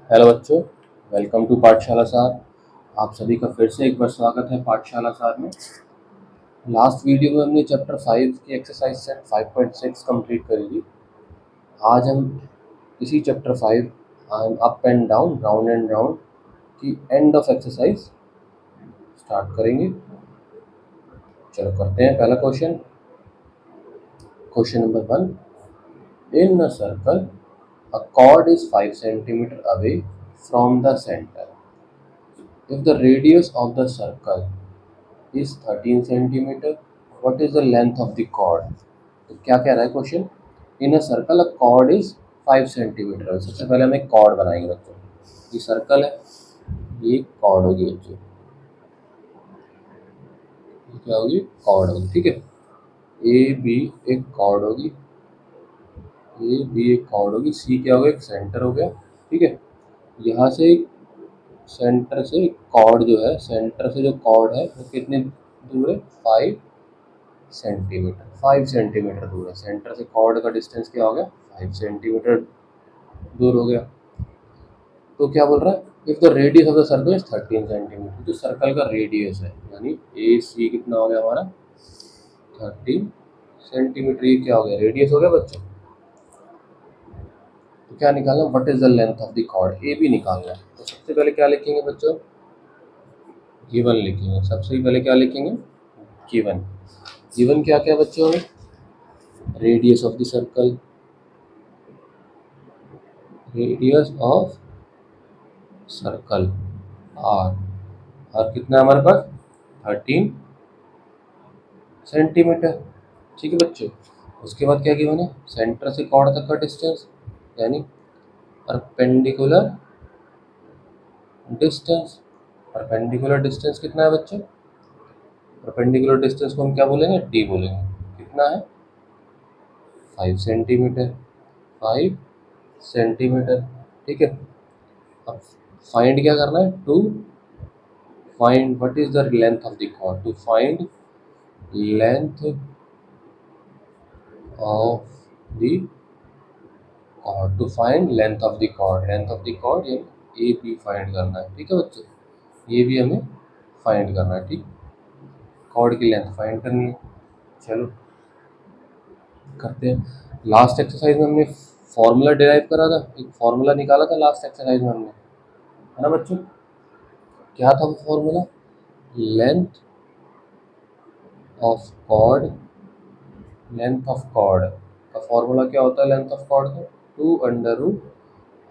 Hello बच्चों, welcome to पाठशाला सार। आप सभी का फिर से एक बार स्वागत है पाठशाला सार में। लास्ट वीडियो में हमने चैप्टर 5 की एक्सरसाइज सेट 5.6 कंप्लीट करी थी। आज हम इसी chapter 5 up and down, round and round की एंड ऑफ एक्सरसाइज स्टार्ट करेंगे। चलो करते हैं पहला question. Question number 1, in a circle a chord is 5 centimeter away from the center. If the radius of the circle is 13 centimeter, what is the length of the chord? तो क्या कह रहा है question? In a circle a chord is 5 centimetre. सबसे पहले हम एक chord बनाएंगे बच्चों। ये सर्कल है, ये chord होगी बच्चों। ये क्या होगी? chord होगी, ठीक है। ए बी एक chord होगी, ए बी एक chord होगी, सी क्या हो गया? एक सेंटर हो गया, ठीक है। यहाँ से सेंटर से chord जो है, सेंटर से जो chord है वो कितने दूर है? 5 सेंटीमीटर। 5 सेंटीमीटर दूर है सेंटर से। कॉर्ड का डिस्टेंस क्या हो गया? 5 सेंटीमीटर दूर हो गया। तो क्या बोल रहा है? If the radius of the circle is 13 centimetre, जो सर्कल का रेडियस है यानी ए सी कितना हो गया हमारा? 13 सेंटीमीटर। ये क्या हो गया? रेडियस हो गया बच्चों। तो क्या निकालना? What is the length of the chord? A B निकालना है। तो सबसे पहले क्या लिखेंगे बच्चों? गिवन लिखेंगे। सबसे पहले क्या लिखेंगे? गिवन। गिवन क्या क्या बच्चों? Radius of the circle, radius of circle R. R कितना है हमारे पास? 13 सेंटीमीटर, ठीक है बच्चों। उसके बाद क्या गिवन है? सेंटर से कॉर्ड तक का डिस्टेंस यानी परपेंडिकुलर डिस्टेंस। परपेंडिकुलर डिस्टेंस कितना है बच्चों? परपेंडिकुलर डिस्टेंस को हम क्या बोलेंगे? डी बोलेंगे। कितना है? 5 सेंटीमीटर। 5 सेंटीमीटर, ठीक है। अब फाइंड क्या करना है? To find what is the length of the chord. To find length of the chord, to find length of the chord, length of the chord ये ए बी फाइंड करना है, ठीक है बच्चों। ये भी हमें फाइंड करना है, ठीक। कॉर्ड की लेंथ फाइंड करनी है। चलो करते हैं। लास्ट एक्सरसाइज में हमने फॉर्मूला डिराइव करा था, एक फॉर्मूला निकाला था लास्ट एक्सरसाइज में हमने, है ना बच्चों? क्या था वो formula? Length of chord, length of chord का फॉर्मूला क्या होता है लेंथ ऑफ कॉर्ड का? 2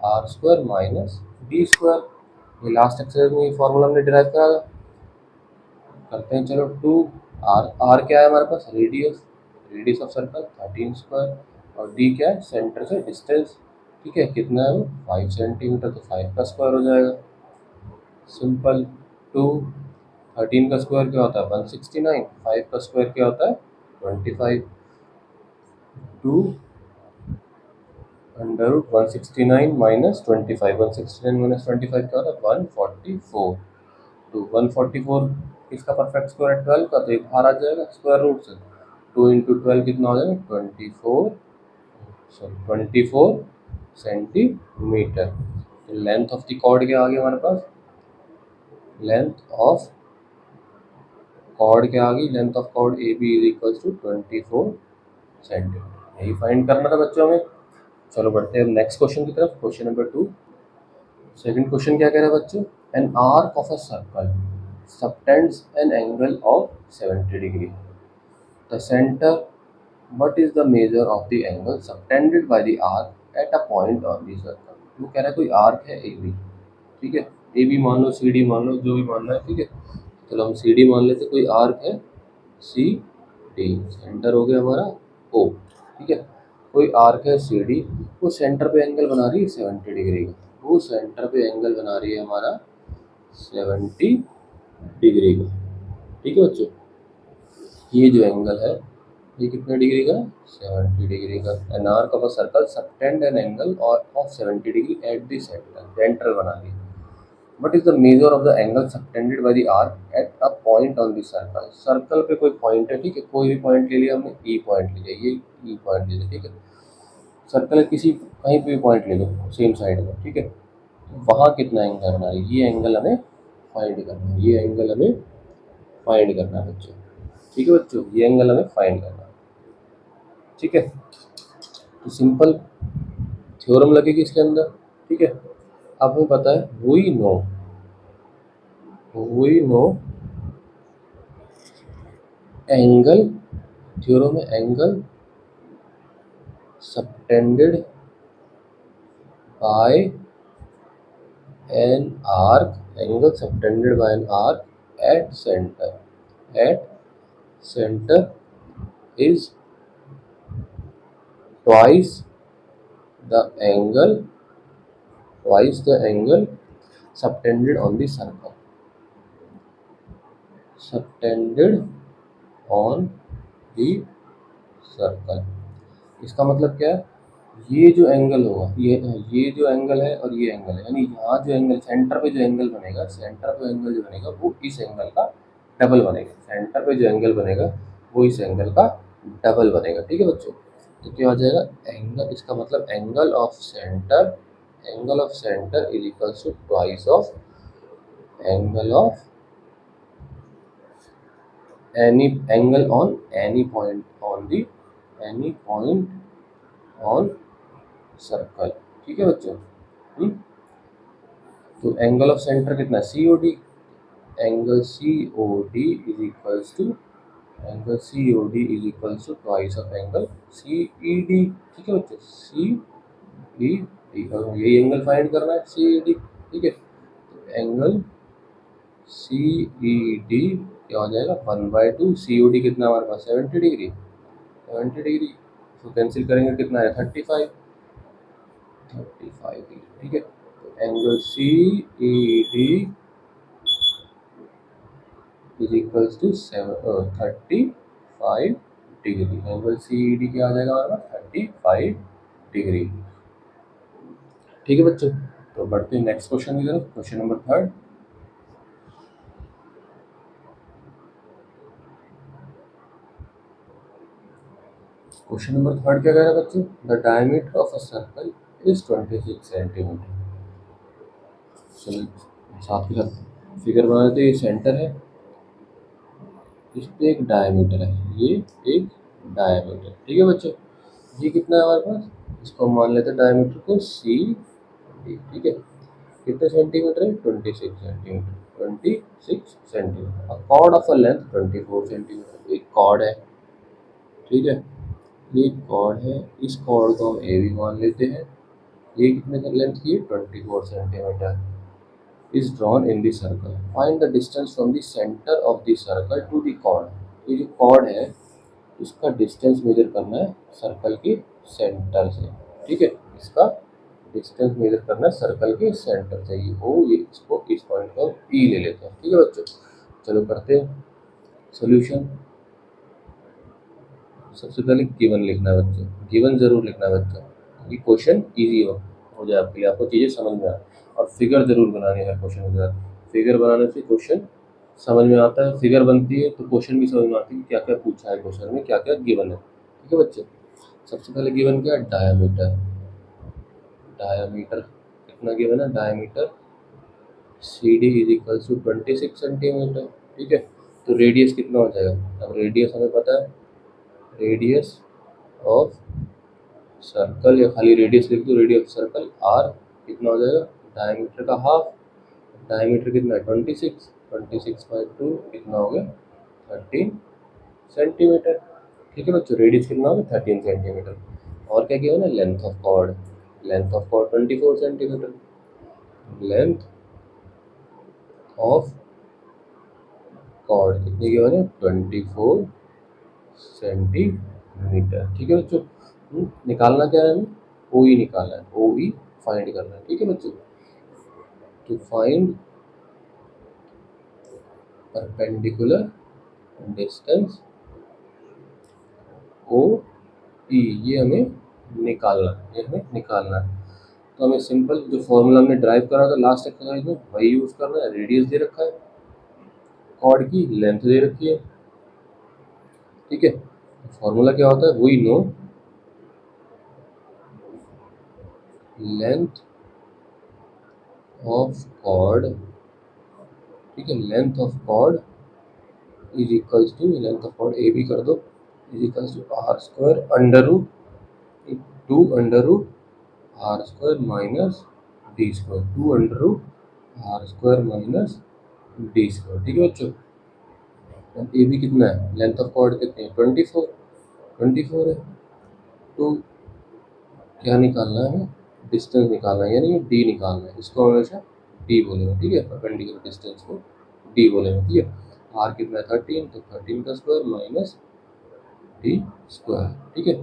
R square minus D square. ये लास्ट एक्सरसाइज में ये फॉर्मूला हमने डिराइव करा था। करते हैं चलो। 2 आर क्या है हमारे पास? Radius, radius of circle 13 square. और डी क्या है? सेंटर से डिस्टेंस, ठीक है। कितना है वो? 5 सेंटीमीटर। तो 5 का स्क्वायर हो जाएगा, सिंपल। 2 13 का स्क्वायर क्या होता है? 169। 5 का स्क्वायर क्या होता है? 25। 2 अंडर रूट 169 माइनस 25। 169 माइनस 25 क्या होता है? 144। तो 144 इसका परफेक्ट स्क्वायर है 12 का, तो एक बाहर आ जाएगा स्क्वायर रूट से। 2 इंटू 12 कितना हो जाएगा? 24, सॉरी 24 सेंटीमीटर। तो लेंथ ऑफ द कॉर्ड क्या आ गया हमारे पास? लेंथ ऑफ कॉर्ड क्या आ गई? Length of chord A B is equal to 24 centimetre. यही फाइंड करना था बच्चों में। चलो बढ़ते हैं नेक्स्ट क्वेश्चन की तरफ। Question number 2। सेकंड क्वेश्चन क्या कह रहा है बच्चों? N arc of a circle subtends N angle of 70 degree. The centre, what is the measure of the angle subtended by the arc at a point on the circle। वो कह रहा है कोई आर्क है ए बी, ठीक है। A B मान लो, C D मान लो, जो भी मानना है, ठीक है। चलो हम सी डी मान लेते। कोई आर्क है सी डी, सेंटर हो गया हमारा ओ, ठीक है। कोई आर्क है सी डी, वो सेंटर पे एंगल बना रही है 70 डिग्री का। वो सेंटर पे एंगल बना रही है हमारा 70 डिग्री का, ठीक है बच्चों। ये जो एंगल है ये कितने डिग्री का? 70 डिग्री का। An arc of a circle subtend an angle of 70 degree at the centre, centre बना दी। What is the measure of the angle subtended by the arc at a point on the circle. Circle पे कोई point है, ठीक है। कोई भी point ले लिया हमने, ई पॉइंट लिया, ये ई पॉइंट लिया, ठीक है। सर्कल किसी कहीं पे भी पॉइंट ले लो सेम साइड में, ठीक है। वहाँ कितना एंगल बना है, ये एंगल हमें फाइंड करना है, ये एंगल हमें फाइंड करना है बच्चों। ठीक है बच्चों, ये एंगल हमें फाइंड करना है। ठीक है, तो सिंपल थ्योरम लगेगी इसके अंदर। ठीक है, अब हमें पता है वी नो एंगल, थ्योरम में angle subtended bye an arc, angle subtended by an arc at center is twice the angle subtended on the circle, subtended on the circle। इसका मतलब क्या है, ये जो एंगल होगा, ये जो एंगल है और ये एंगल है, यानी यहाँ जो एंगल सेंटर पे जो एंगल बनेगा, सेंटर पे एंगल जो बनेगा वो इस एंगल का डबल बनेगा। सेंटर पे जो एंगल बनेगा वो इस एंगल का डबल बनेगा। ठीक है बच्चों, तो क्या हो जाएगा एंगल, इसका मतलब angle of centre is equals to twice of angle of any angle on any point on the any point on circle. ठीक है बच्चों। तो एंगल ऑफ सेंटर कितना, C O D, angle C O D is equals to twice of angle C E D. ठीक है बच्चों, सी E D, और यही एंगल फाइंड करना है, सी ई डी। ठीक है, तो एंगल सी ई डी क्या हो जाएगा 1/2, सी ओ डी कितना हमारे पास 70 डिग्री, 70 डिग्री, तो कैंसिल करेंगे कितना है 35 डिग्री। ठीक है, तो angle C E D is equals to 35 degree. Angle C E D क्या आ जाएगा हमारा 35 डिग्री। ठीक है बच्चों, तो बढ़ते हैं नेक्स्ट क्वेश्चन की तरफ। Question number third, question number third क्या कह रहा है बच्चों, the diameter of a circle is 26 centimetre. चलिए साथ के साथ फिगर बना लेते हैं। ये सेंटर है, इस पे एक डायमीटर है, ये एक डायमीटर। ठीक है बच्चों, ये कितना है हमारे पास, इसको मान लेते हैं डायमीटर को सी डी। ठीक है, कितने सेंटीमीटर है 26 centimetre, 26 centimetre. Chord of a length 24 centimetre, एक कॉर्ड है। ठीक है, ये कॉर्ड है, इस कॉर्ड को हम ए भी मान लेते हैं। ये कितने लेंथ की है 24 centimetre. Is drawn in the circle, find the distance from the centre of the circle to the chord. ये जो कॉर्ड है इसका डिस्टेंस मेजर करना है सर्कल के सेंटर से। ठीक है, इसका डिस्टेंस मेजर करना है सर्कल के सेंटर से, ये ओ, ये इसको इस पॉइंट को ई ले लेते हैं। ठीक है बच्चों, चलो करते हैं सोल्यूशन। सबसे पहले गिवन लिखना है बच्चों, गिवन जरूर लिखना है बच्चों, ये क्वेश्चन ईजी हो जाए आपके लिए, आपको चीज़ें समझ में आए। और फिगर जरूर बनानी है क्वेश्चन के साथ, फिगर बनाने से क्वेश्चन समझ में आता है, फिगर बनती है तो क्वेश्चन भी समझ में आती है कि क्या क्या पूछा है क्वेश्चन में, क्या क्या गिवन है। ठीक है बच्चे, सबसे पहले गिवन क्या है, डायामीटर। डायामीटर कितना गिवन है, diameter C D is equals to 26 centimetre. ठीक है, तो रेडियस कितना हो जाएगा, अब रेडियस हमें पता है, रेडियस ऑफ सर्कल, या खाली रेडियस लिख दो, रेडियस सर्कल आर कितना हो जाएगा, डायमीटर का हाफ, डायमीटर कितना है 26, 26/2 कितना हो गया 13 सेंटीमीटर। ठीक है बच्चों, रेडियस कितना हो गया 13 सेंटीमीटर। और क्या किया ना, length of chord, length of chord 24 centimetre, length of chord कितनी की है 24 सेंटीमीटर। ठीक है बच्चों, निकालना क्या है हमें, ओ ई निकालना है, ओ ई फाइंड करना है। ठीक है बच्चों, टू फाइंड परपेंडिकुलर डिस्टेंस ओ ई, ये हमें निकालना है, ये हमें निकालना है। तो हमें सिंपल जो फॉर्मूला हमने ड्राइव करा था लास्ट एक्सरसाइज में वही यूज़ करना है। रेडियस दे रखा है, कॉर्ड की लेंथ दे रखी है। ठीक है, फॉर्मूला क्या होता है, we know length of chord, ठीक है, length of chord is equals to, length of chord A B कर दो, is equals to R square under root 2 under root R square minus D square, 2 under root R square minus D square, ठीक है बच्चों। A B कितना है, length of chord कितनी है, 24 है। तो क्या निकालना है, डिस्टेंस निकालना है, यानी डी निकालना है, इसको हमेशा डी बोलेंगे, ठीक है, परपेंडिकुलर डिस्टेंस को डी बोलेंगे, ठीक है। आर कितना है 13, तो 13 का स्क्वायर माइनस डी स्क्वायर, ठीक है।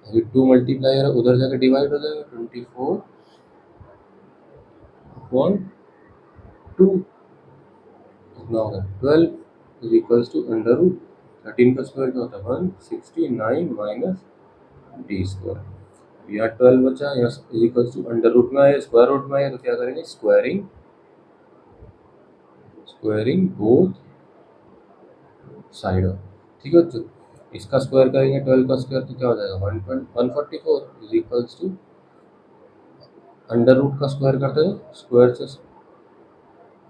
अभी 2 मल्टीप्लाई उधर जाकर डिवाइड हो जाएगा, 24 अपॉन 2 कितना होगा 12 is equals to under root 13 का स्क्वायर क्या होता है 169 माइनस डी स्क्वायर। यहाँ 12 बचा, यहाँ is equals to under root में आया, स्क्वायर रूट में आया, तो क्या करेंगे स्क्वायरिंग, स्क्वायरिंग बोथ साइड, ठीक है बच्चों। इसका स्क्वायर करेंगे 12 का स्क्वायर तो क्या हो जाएगा 144 is equals to under root का स्क्वायर करते हैं, स्क्वायर से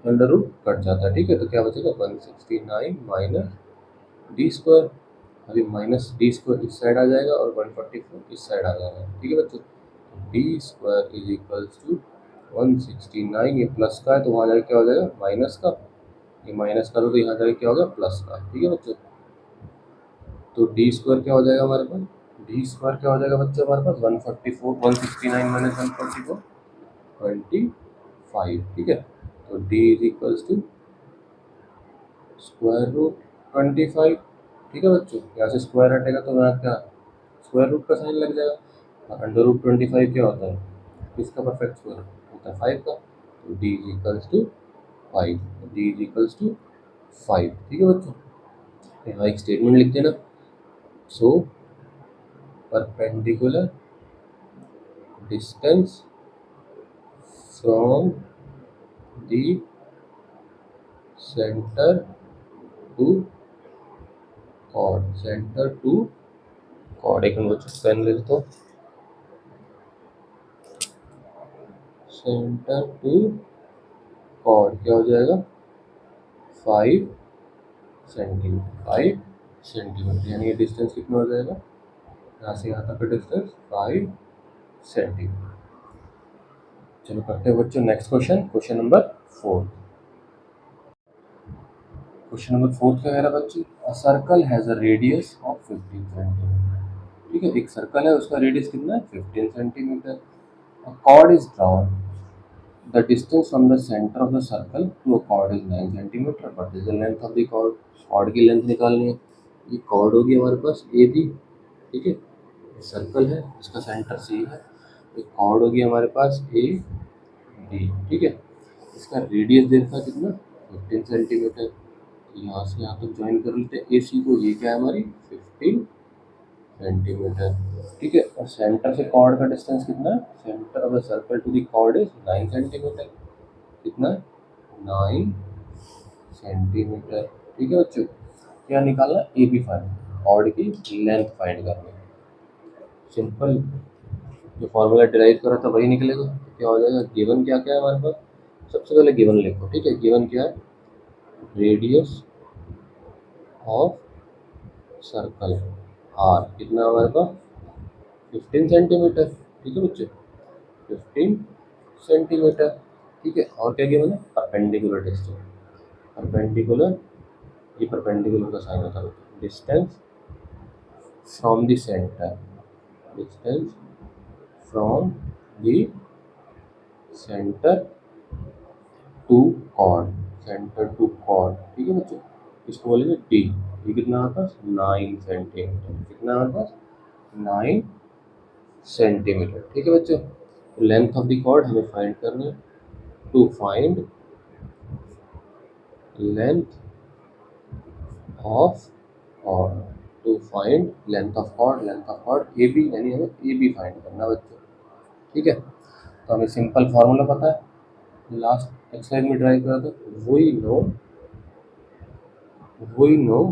अंडर रूट कट जाता है, ठीक है। तो क्या बचेगा 169 माइनस डी स्क्वायर, अभी माइनस डी स्क्वायर इस साइड आ जाएगा और 144 इस साइड आ जाएगा, ठीक है बच्चों। D square is equals to 169, ये प्लस का है तो वहाँ जाकर क्या हो जाएगा माइनस का, ये माइनस का तो यहाँ जाकर क्या होगा प्लस का, ठीक है बच्चों। तो डी स्क्वायर क्या हो जाएगा हमारे पास, डी स्क्वायर क्या हो जाएगा बच्चों हमारे पास 144, 169 माइनस 144 25, ठीक है। तो D is equals to square root 25, ठीक है बच्चों। यहाँ से स्क्वायर हटेगा तो यहाँ क्या स्क्वायर रूट का साइन लग जाएगा, और अंडर रूट 25 क्या होता है, किसका परफेक्ट स्क्वायर होता है 5 का, तो D is equals to 5, D is equals to 5, ठीक है बच्चों। यहाँ एक स्टेटमेंट लिख देना, so perpendicular distance from the centre to chord, centre to chord, एक मिनट बच्चों पेन ले लेता हूँ, सेंटर टू कॉर्ड क्या हो जाएगा 5 सेंटीमीटर, 5 सेंटीमीटर, यानी ये डिस्टेंस कितना हो जाएगा, यहाँ से यहाँ तक का डिस्टेंस 5 सेंटीमीटर। चलो करते हैं बच्चों next question, question number 4। Question number 4 क्या कह रहा है बच्चों, a circle has a radius of 15 centimetre, ठीक है, एक सर्कल है उसका रेडियस कितना है 15 centimetre. A chord is drawn, the distance from the centre of the circle to a chord is 9 centimetre, but is the length of the chord, chord की length निकालनी है। ये कॉर्ड होगी हमारे पास ए बी, ठीक है, सर्कल है इसका सेंटर सी है, एक कॉर्ड होगी हमारे पास ए बी, ठीक है। इसका रेडियस देखा कितना 15 सेंटीमीटर, यहाँ से यहाँ तक ज्वाइन कर लेते हैं ए सी को, ये क्या है हमारी 15 सेंटीमीटर, ठीक है। और सेंटर से कॉर्ड का डिस्टेंस कितना है, centre of the circle to the chord is 9 centimetre, कितना 9 सेंटीमीटर, ठीक है बच्चों। क्या निकालना ए बी फाइंड, कॉर्ड की लेंथ फाइंड करनी है, सिंपल जो फॉर्मूला डिराइव करा था वही निकलेगा। तो क्या हो जाएगा, गिवन क्या क्या है हमारे पास, सबसे पहले गिवन लिखो, ठीक है। गिवन क्या है, रेडियस ऑफ सर्कल आर कितना हमारे पास 15 सेंटीमीटर, ठीक है बच्चे 15 सेंटीमीटर, ठीक है। और क्या गिवन है, परपेंडिकुलर डिस्टेंस, परपेंडिकुलर, ये परपेंडिकुलर का साइन होता है, distance from the centre, distance from the centre to chord, centre to chord, ठीक है बच्चों। इसको बोलेंगे डी, ये कितना हमारे पास 9 सेंटीमीटर, कितना हमारे पास 9 सेंटीमीटर, ठीक है बच्चों। लेंथ ऑफ द कॉर्ड हमें फाइंड करना है, to find length of chord, to find length of chord, length of chord A B, यानी हमें ए बी फाइंड करना बच्चों, ठीक है। तो हमें सिंपल फार्मूला पता है, लास्ट एक्सरसाइज में ड्राइव करा था, we know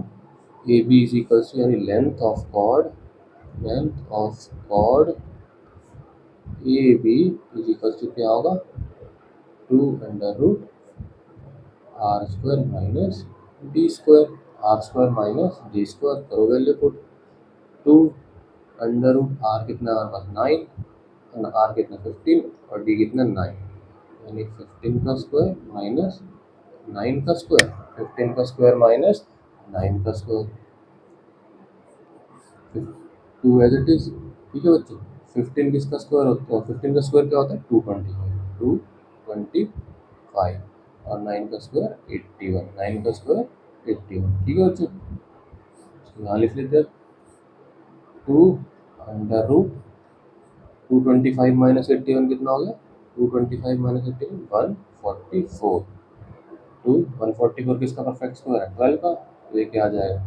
AB is equals to यानी length of chord, length of chord AB is equals to क्या होगा 2 under root R square minus D square, R square minus D square, करो value put. 2 under root R कितना हमारे पास 9, are कितना 15 और D कितना 9, यानी 15 का स्क्वायर माइनस 9 का स्क्वायर, 15 का स्क्वायर माइनस 9 का स्क्वायर, 2 एज इट इज। ठीक है बच्चों, 15 किसका स्क्वायर होता है, 15 का स्क्वायर क्या होता है 225, 225 और 9 का स्क्वायर 81, 9 का स्क्वायर 81। ठीक है बच्चों, यहाँ लिख लेते हैं 2 अंडर रूट 225 माइनस 81 कितना हो गया, 225 माइनस 81 144, 144 किसका परफेक्ट स्क्वायर है 12 का, तो ये क्या आ जाएगा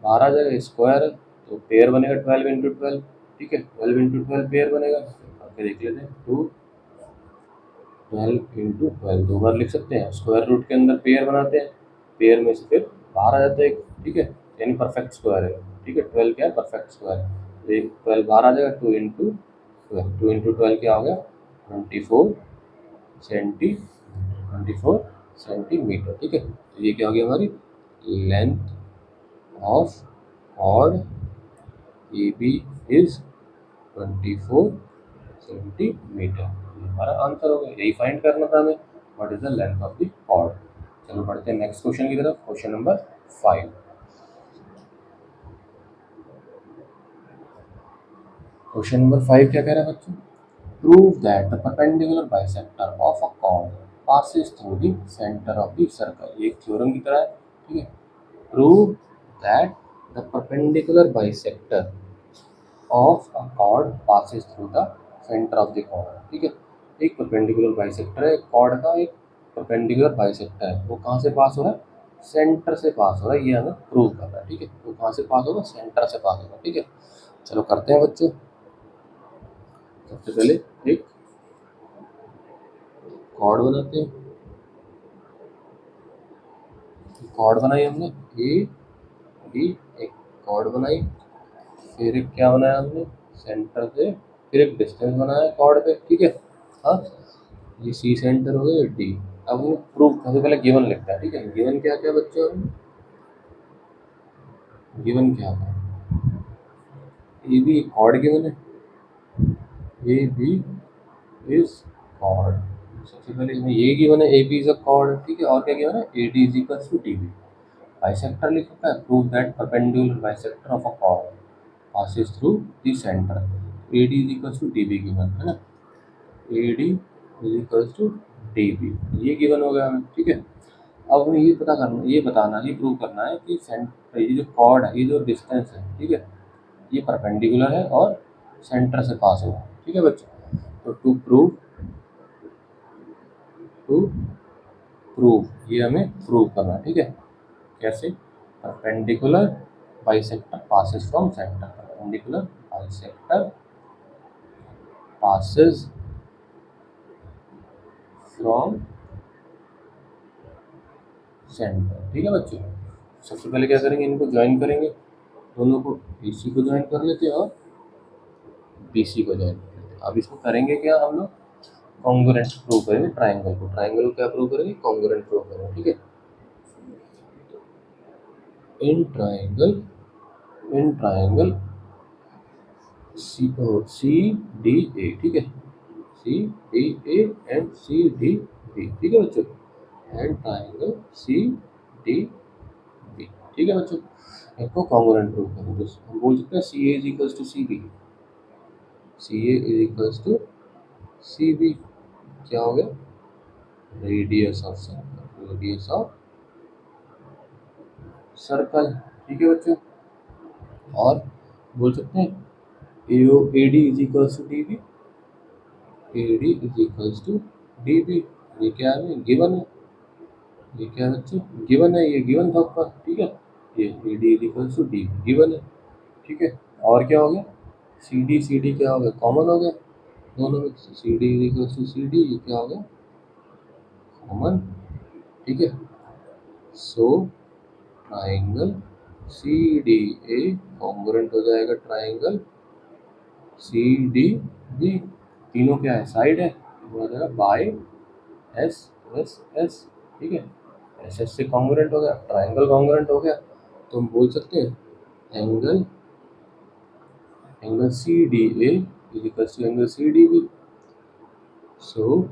बाहर आ जाएगा, स्क्वायर है तो पेयर बनेगा 12 इंटू 12। ठीक है, 12 इंटू 12 पेयर बनेगा, आगे देख लेते हैं 12 इंटू 12 दो बार लिख सकते हैं, स्क्वायर रूट के अंदर पेयर बनाते हैं, पेयर में से फिर बाहर आ जाता है एक। ठीक है, यानी परफेक्ट स्क्वायर है। ठीक है, 12 क्या है परफेक्ट स्क्वायर है, तो एक 12 बाहर आ जाएगा, 2 इंटू 12 क्या हो गया 24 सेंटीमीटर। ठीक है, तो ये क्या हो गया हमारी length of chord A B is 24 centimetre. ये हमारा आंसर हो गया, यही फाइंड करना था हमें, what is the length of the chord. चलो बढ़ते हैं नेक्स्ट क्वेश्चन की तरफ, क्वेश्चन नंबर 5। क्वेश्चन नंबर 5 क्या कह रहा है बच्चों, prove that the perpendicular bisector of a chord passes through the center of the circle। ये एक थ्योरम की तरह है। ठीक है, prove that the perpendicular bisector of a chord passes through the center of the chord। ठीक है, एक परपेंडिकुलर बाइसेक्टर है कॉर्ड का, एक परपेंडिकुलर बाइसेक्टर है, वो कहाँ से पास हो रहा है सेंटर से पास हो रहा है, ये हमें प्रूव करना है। ठीक है, वो कहाँ से पास होगा सेंटर से पास होगा। ठीक है, चलो करते हैं बच्चों। सबसे पहले एक कॉर्ड बनाते हैं, कॉर्ड बनाई हमने ए बी, एक कॉर्ड बनाई, फिर एक क्या बनाया हमने सेंटर से, फिर एक डिस्टेंस बनाया कॉर्ड पे। ठीक है, हाँ ये सी सेंटर हो गया डी। अब वो प्रूफ सबसे पहले गिवन लिखता है। ठीक है, गिवन क्या क्या बच्चों, गिवन क्या है, ए बी कॉर्ड गिवन है, ए बी इज कॉर्ड। सबसे पहले इसमें ये गिवन है A B is a chord. ठीक है, और क्या गिवन है A D is equal to D B. Bisector लिख सकता है, prove that perpendicular bisector of a chord passes through the center, AD is equals to DB given है ना, AD is equals to DB, ये given हो गया हमें। ठीक है, अब हमें ये पता करना, ये बताना, ये प्रूव करना है कि सेंटर, ये जो कॉर्ड है, ये जो डिस्टेंस है, ठीक है, ये परपेंडिकुलर है और सेंटर से पास हुआ। ठीक है बच्चों, तो टू प्रूव ये हमें प्रूव करना है। ठीक है, कैसे, perpendicular bisector passes from center, perpendicular bisector passes from centre. ठीक है बच्चों, सबसे पहले क्या करेंगे, इनको ज्वाइन करेंगे, दोनों को BC को ज्वाइन कर लेते हैं और BC को ज्वाइन कर लेते हैं। अब इसको करेंगे क्या हम लोग, कॉन्ग्रुएंट प्रूव करेंगे ट्राइंगल को, ट्राइंगल को क्या प्रूव करेंगे कॉन्ग्रुएंट प्रूव करेंगे। ठीक है, in triangle C D A. ठीक है, C D A and C D B. ठीक है बच्चों, and triangle C D B. ठीक है बच्चों, इसको कॉन्ग्रुएंट प्रूव करेंगे, हम बोल सकते हैं C A is equals to C B, C A is equals to C B. क्या हो गया, radius of circle, radius of circle. ठीक है बच्चों, और बोल सकते हैं A D is equals to D B, A D is equals to D B. ये क्या है गिवन है, ये क्या है बच्चों गिवन है, ये गिवन था ऊपर। ठीक है, ये A D is equals to D B given है। ठीक है, और क्या हो गया सी डी क्या हो गया कॉमन हो गया दोनों में, C D is equals to C D, ये क्या हो गया कॉमन। ठीक है, so triangle C D A congruent हो जाएगा ट्राइंगल सी डी बी, तीनों क्या है साइड है, तो हो जाएगा बाय एस एस एस, ठीक है, एस एस से कॉन्ग्रुएंट हो गया, ट्राइंगल कॉन्ग्रुएंट हो गया, तो हम बोल सकते हैं angle angle C D A is equal to angle C D B. So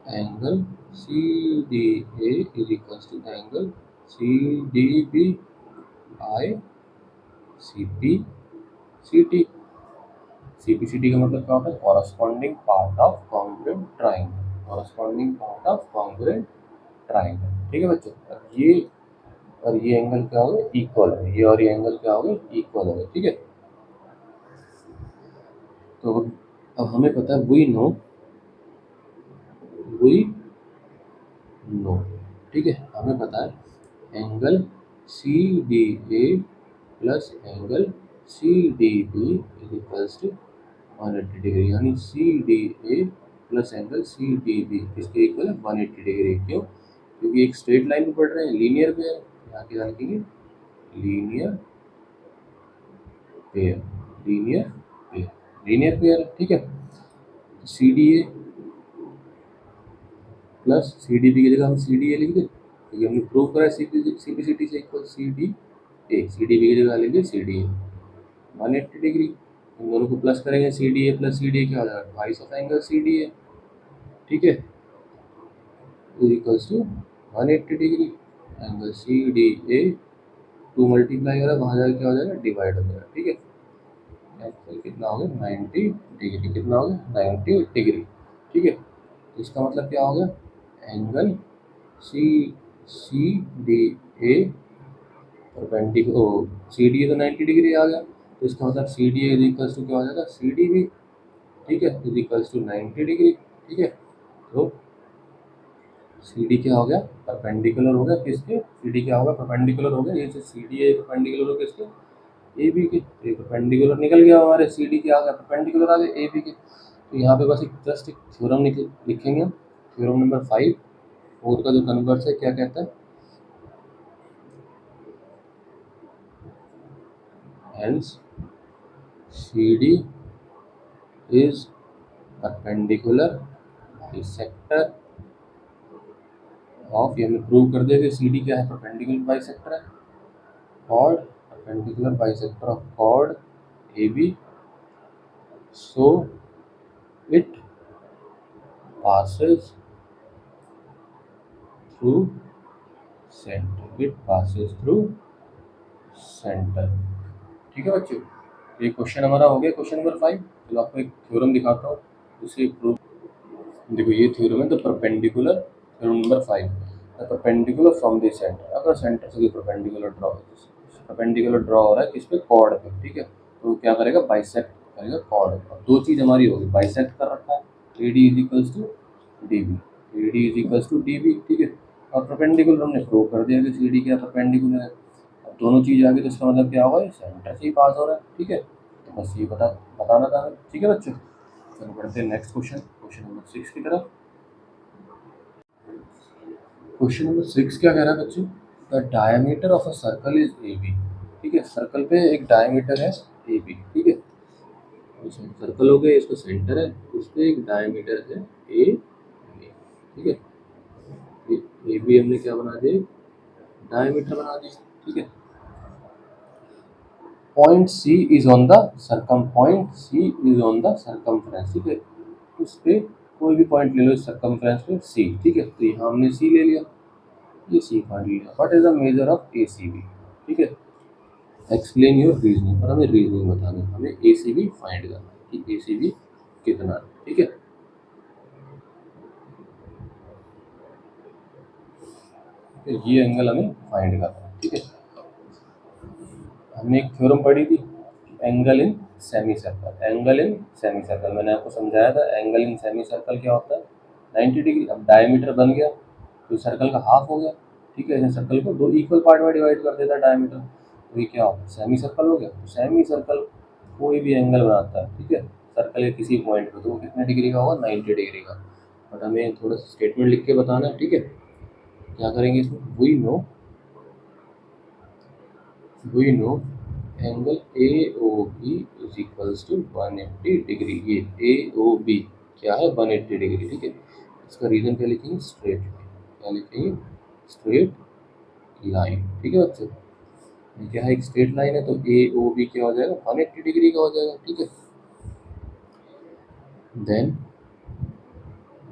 angle C D A is equal to angle C D B by C P C T. C P C T का मतलब क्या होता है? Corresponding part of congruent triangle, corresponding part of congruent triangle, ठीक है बच्चों। और ये एंगल क्या हो गया? इक्वल है, ये और ये एंगल क्या हो गया? इक्वल हो गया, ठीक है। तो अब हमें पता है वी नो, ठीक है, हमें पता है angle C D A plus angle C D B is equals to 180 degree, यानी C D A plus angle C D B किसके इक्वल है? 180 डिग्री। क्यों? क्योंकि एक स्ट्रेट लाइन में पढ़ रहे हैं, लीनियर पेयर, यहाँ क्या लिखेंगे? Linear pair, linear pair, linear pair, ठीक है। C D A plus C D B की जगह हम सी डी ए लिख दें, क्योंकि हमने प्रूव करा है सी पी सी टी से equal C D A, C D B की जगह लेंगे सी डी ए 180 डिग्री। इन दोनों को प्लस करेंगे, C D A plus C D A क्या हो जाएगा? Twice of angle C D A, ठीक है, is equals to 180 degree. Angle C D A 2 multiply हो रहा है, वहाँ जाकर क्या हो जाएगा? डिवाइड हो जाएगा, ठीक है। एंगल कितना हो गया? 90 डिग्री। कितना हो गया? 90 डिग्री, ठीक है। तो इसका मतलब क्या हो गया? Angle C C D A perpendicular, C D A तो 90 डिग्री आ गया, तो इसका मतलब C D A is equals to क्या हो जाएगा? सी डी बी, ठीक है, इज इक्वल्स टू 90 डिग्री, ठीक है। तो सी डी क्या हो गया? परपेंडिकुलर हो गया किसके? सी डी क्या होगा? परपेंडिकुलर हो गया, ये जो सी डी ए परपेंडिकुलर हो गया किसके? ए बी के। तो ये परपेंडिकुलर निकल गया हमारे, सी डी क्या आ गया? परपेंडिकुलर आ गया ए बी के। तो यहाँ पे बस एक जस्ट एक थ्योरम लिखेंगे हम, थ्योरम नंबर 5, 4 का जो कन्वर्स है क्या कहता है? Hence CD is perpendicular bisector of, ये हमें प्रूव कर दिया कि CD क्या है? परपेंडिकुलर बाइसेक्टर है, chord perpendicular bisector of chord AB, so it passes through center, it passes through center, ठीक है बच्चों। ये क्वेश्चन हमारा हो गया, क्वेश्चन नंबर 5। चलो आपको एक थ्योरम दिखाता हूँ, उसे प्रूव। देखो ये थ्योरम है, the perpendicular, theorem number 5, the perpendicular from the centre. अगर सेंटर से परपेंडिकुलर ड्रॉ, परपेंडिकुलर ड्रॉ हो रहा है किस पे? कॉर्ड पे, ठीक है। तो क्या करेगा? बाइसेक्ट करेगा कॉर्ड। दो चीज हमारी होगी, बाइसेक्ट कर रखा है, A D is equals to D B, A D is equals to D B, ठीक है। और परपेंडिकुलर हमने प्रूव कर दिया कि सी डी क्या परपेंडिकुलर है। अब दोनों चीज आ गई, तो इसका मतलब क्या होगा? सेंटर से ही पास हो रहा है, ठीक है। तो बस ये बताना था, ठीक है बच्चों। चलो बढ़ते हैं नेक्स्ट क्वेश्चन, क्वेश्चन नंबर 6 की तरफ। क्वेश्चन नंबर 6 क्या कह रहा है बच्चों? The diameter of a circle is A B, ठीक है। सर्कल पे एक डायमीटर है ए बी, ठीक है। सर्कल हो गया, इसका सेंटर है, उस पर एक डायमीटर है ए बी, ठीक है। ए बी हमने क्या बना दिया? डायमीटर बना दिया, ठीक है। Point C is on the circum, point C is on the circumference, ठीक है। उस पे कोई भी पॉइंट ले लो सरकमफ्रेंस पे सी, ठीक है। तो यहाँ हमने सी ले लिया, ये सी फाइंड लिया। What is the measure of A C B, ठीक है। एक्सप्लेन योर रीजनिंग, और हमें रीजनिंग बतानी है, हमें ए सी बी फाइंड करना है कि ए सी बी कितना है, ठीक है। तो ये एंगल हमें फाइंड करना है, ठीक है। हमने एक थ्योरम पढ़ी थी, angle in semi circle, angle in semi circle मैंने आपको समझाया था। एंगल इन सेमी सर्कल क्या होता है? 90 डिग्री। अब डायमीटर बन गया तो सर्कल का हाफ हो गया, ठीक है। सर्कल को दो इक्वल पार्ट में डिवाइड कर देता है डायमीटर, तो ये क्या होगा? सेमी सर्कल हो गया। तो सेमी सर्कल कोई भी एंगल बनाता है, ठीक है, सर्कल के किसी पॉइंट पे, तो वो कितने डिग्री का होगा? 90 डिग्री का। बट हमें थोड़ा सा स्टेटमेंट लिख के बताना है, ठीक है। क्या करेंगे इसमें? We know angle A O B is equals to 180 degree. ये ए ओ बी क्या है? 180 डिग्री, ठीक है। इसका रीजन क्या लिखेंगे, स्ट्रेट लाइन, क्या लिखेंगे, स्ट्रेट लाइन। ठीक है बच्चों, ये क्या है, एक स्ट्रेट लाइन है, तो ए ओ बी क्या हो जाएगा, 180 डिग्री का हो जाएगा। ठीक है, देन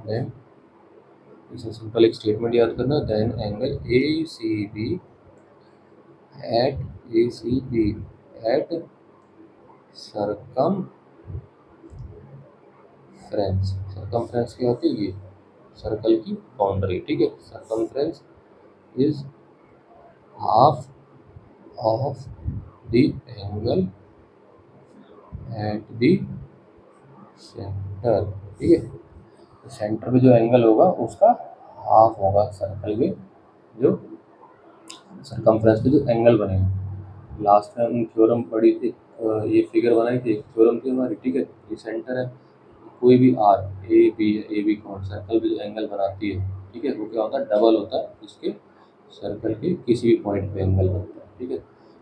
देन इसे सिंपल एक स्टेटमेंट याद करना, then angle A C B at circum circumference क्या होती है, ये सर्कल की बाउंड्री। ठीक है, circumference is half of the angle at the centre. ठीक है, तो सेंटर पे जो एंगल होगा उसका हाफ होगा सर्कल में जो सरकमफ्रेंस पे जो एंगल बनेगा। लास्ट में हमने थ्योरम पढ़ी थी, ये फिगर बनाई थी, थ्योरम थी हमारी। ठीक है, ये सेंटर है, कोई भी आर ए बी कौन सर्कल पे जो एंगल बनाती है, ठीक है, वो क्या होता है, डबल होता है इसके सर्कल के किसी भी पॉइंट पे एंगल बनता है। ठीक है,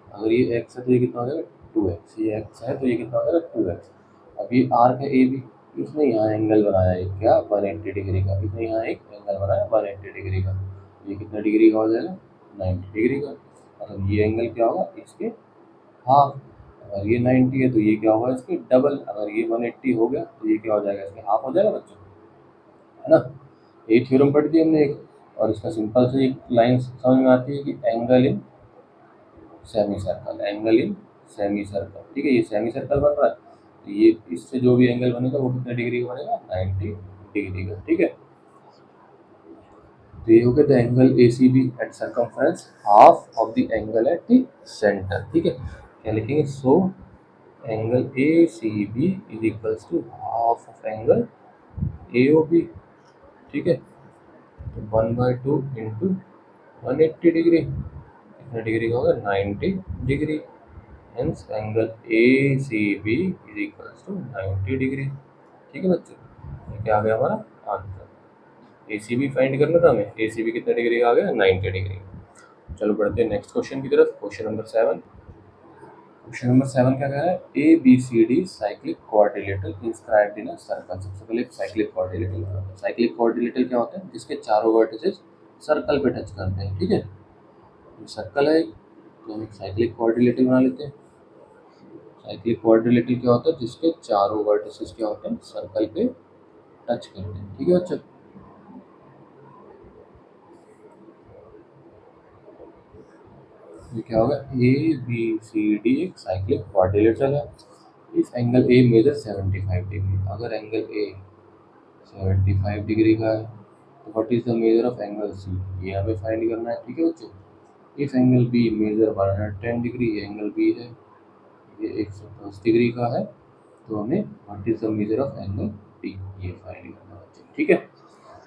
अगर ये एक्स है तो ये कितना हो जाएगा, 2x, ये एक्स है तो ये कितना हो जाएगा, 2x। अब ये आर का ए बी, इसने यहाँ एंगल बनाया है क्या, 180 डिग्री का, इसने यहाँ एक एंगल बनाया 180 डिग्री का, ये कितना डिग्री का हो जाएगा, 90 डिग्री का। मतलब ये एंगल क्या होगा, इसके हाफ। अगर ये 90 है तो ये क्या होगा, इसके डबल। अगर ये 180 हो गया तो ये क्या हो जाएगा, इसके हाफ हो जाएगा बच्चों, है ना। ये थ्योरम पढ़ दी हमने एक, और इसका सिंपल से एक लाइन समझ में आती है कि angle in semi circle, angle in semi circle. ठीक है, ये सेमी सर्कल बन रहा है, तो ये इससे जो भी एंगल बनेगा वो कितने डिग्री का बनेगा, 90 डिग्री का। ठीक है, तो ये हो गया the angle A C B at circumference half of the angle at the centre. ठीक है, क्या लिखेंगे, so angle A C B is equals to half of angle A O B. ठीक है, तो 1/2 इंटू 180 डिग्री, कितने डिग्री का होगा, 90 degree. Hence angle A C B is equals to 90 degree. ठीक है बच्चों, ये क्या आ गया हमारा answer. A C B find करना था हमें, ए सी बी कितने डिग्री का आ गया, 90 डिग्री। चलो बढ़ते हैं नेक्स्ट क्वेश्चन की तरफ, क्वेश्चन नंबर 7। क्वेश्चन नंबर 7 क्या कह रहा है, A B C D cyclic coordinator inscribed in a circle. सबसे पहले साइक्लिक कोऑर्डिनेटर, साइक्लिक कोऑर्डिनेटर क्या होता है, जिसके चारों वर्टिसेस सर्कल पे टच करते हैं। ठीक है, सर्कल है तो हम एक साइक्लिक कोऑर्डिनेटर बना लेते हैं। साइक्लिक क्वाड्रिलेटरल क्या होता है, जिसके चारों वर्टिसेस क्या होते हैं, सर्कल पे टच करते हैं। ठीक है बच्चों, ये क्या होगा, ए बी सी डी एक साइक्लिक क्वाड्रिलेटरल है। If angle A measure 75 degree, अगर एंगल ए 75 डिग्री का है तो what is the measure of angle C, ये हमें फाइंड करना है। ठीक है बच्चों, if angle B measure 110 degree, ये एंगल बी है, ये 110 डिग्री का है, तो हमें what is the measure of angle D, ये फाइंड करना है। ठीक है,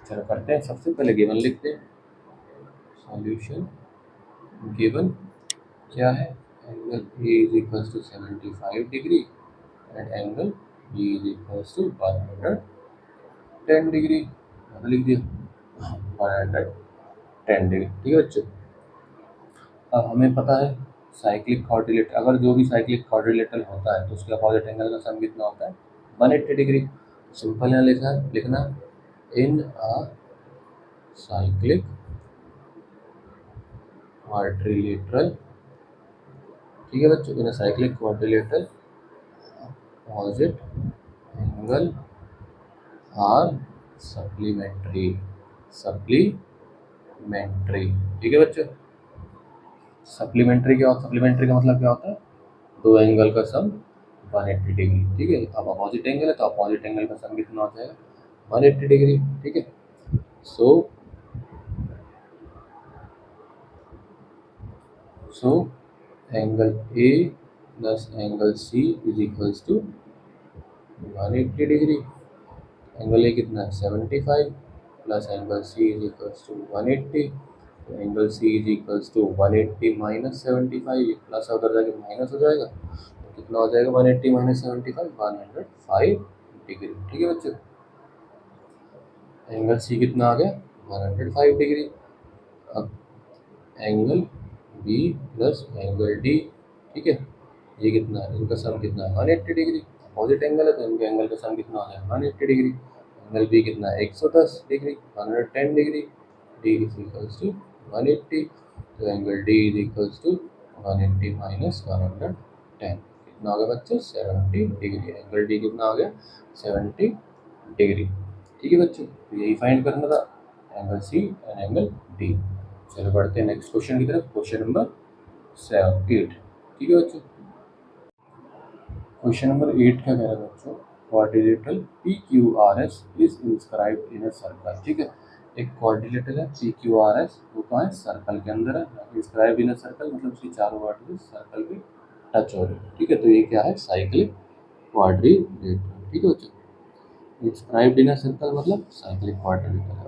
चलो करते हैं, सबसे पहले गिवन लिखते हैं। सॉल्यूशन गिवन क्या है, angle A is equals to 75 degree and angle B is equals to 110 degree, लिख दिया 110 डिग्री। ठीक है बच्चों, अब हमें पता है साइक्लिक क्वाड्रिलेटरल, अगर जो भी साइक्लिक क्वाड्रिलेटरल होता है तो उसके अपोजिट एंगल का सम कितना होता है, 180 डिग्री। सिंपल यहाँ लिखना इन अ साइक्लिक क्वाड्रिलेटरल। ठीक है बच्चों, in a cyclic quadrilateral opposite angle are supplementary, supplementary. ठीक है बच्चों, सप्लीमेंट्री क्या होता है, सप्लीमेंट्री का मतलब क्या होता है, दो एंगल का सम 180 डिग्री। ठीक है, अब अपोजिट एंगल है तो अपोजिट एंगल का सम कितना हो जाएगा, 180 डिग्री। ठीक है, so so angle A plus angle C is equals to 180 degree. Angle A कितना है, 75 plus angle C is equals to 180, तो angle C is equals to 180 minus 75, plus उधर जाके माइनस हो जाएगा, तो कितना हो जाएगा 180 माइनस 75, 105 डिग्री। ठीक है बच्चों, एंगल सी कितना आ गया, 105 डिग्री। अब angle B plus angle D, ठीक है, ये कितना है, इनका सम कितना है, 180 डिग्री। अपोजिट एंगल है तो इनके एंगल का सम कितना हो जाएगा, 180 डिग्री। एंगल बी कितना है 110 degree 110 degree, D is equals to 180, तो angle D is equals to 180 minus 110 कितना हो गया बच्चों 70 डिग्री। एंगल डी कितना हो गया 70 डिग्री। ठीक है बच्चों, तो यही फाइंड करना था, angle C and angle D. चलो बढ़ते हैं नेक्स्ट क्वेश्चन की तरफ, क्वेश्चन नंबर 8। ठीक है बच्चों, क्वेश्चन नंबर 8 क्या कह रहा है बच्चों, quadrilateral P Q R S is inscribed in a circle. ठीक है, एक क्वाड्रिलेटरल है पी क्यू आर एस, वो कहाँ है सर्कल के अंदर है, इंस्क्राइब्ड इन अ सर्कल मतलब उसकी चारों वर्टिकल सर्कल पे टच हो रही है। ठीक है, तो ये क्या है साइक्लिक क्वाड्रिलेटरल। ठीक है बच्चों, इंस्क्राइब्ड इन अ सर्कल मतलब साइक्लिक क्वाड्रिलेटरल है।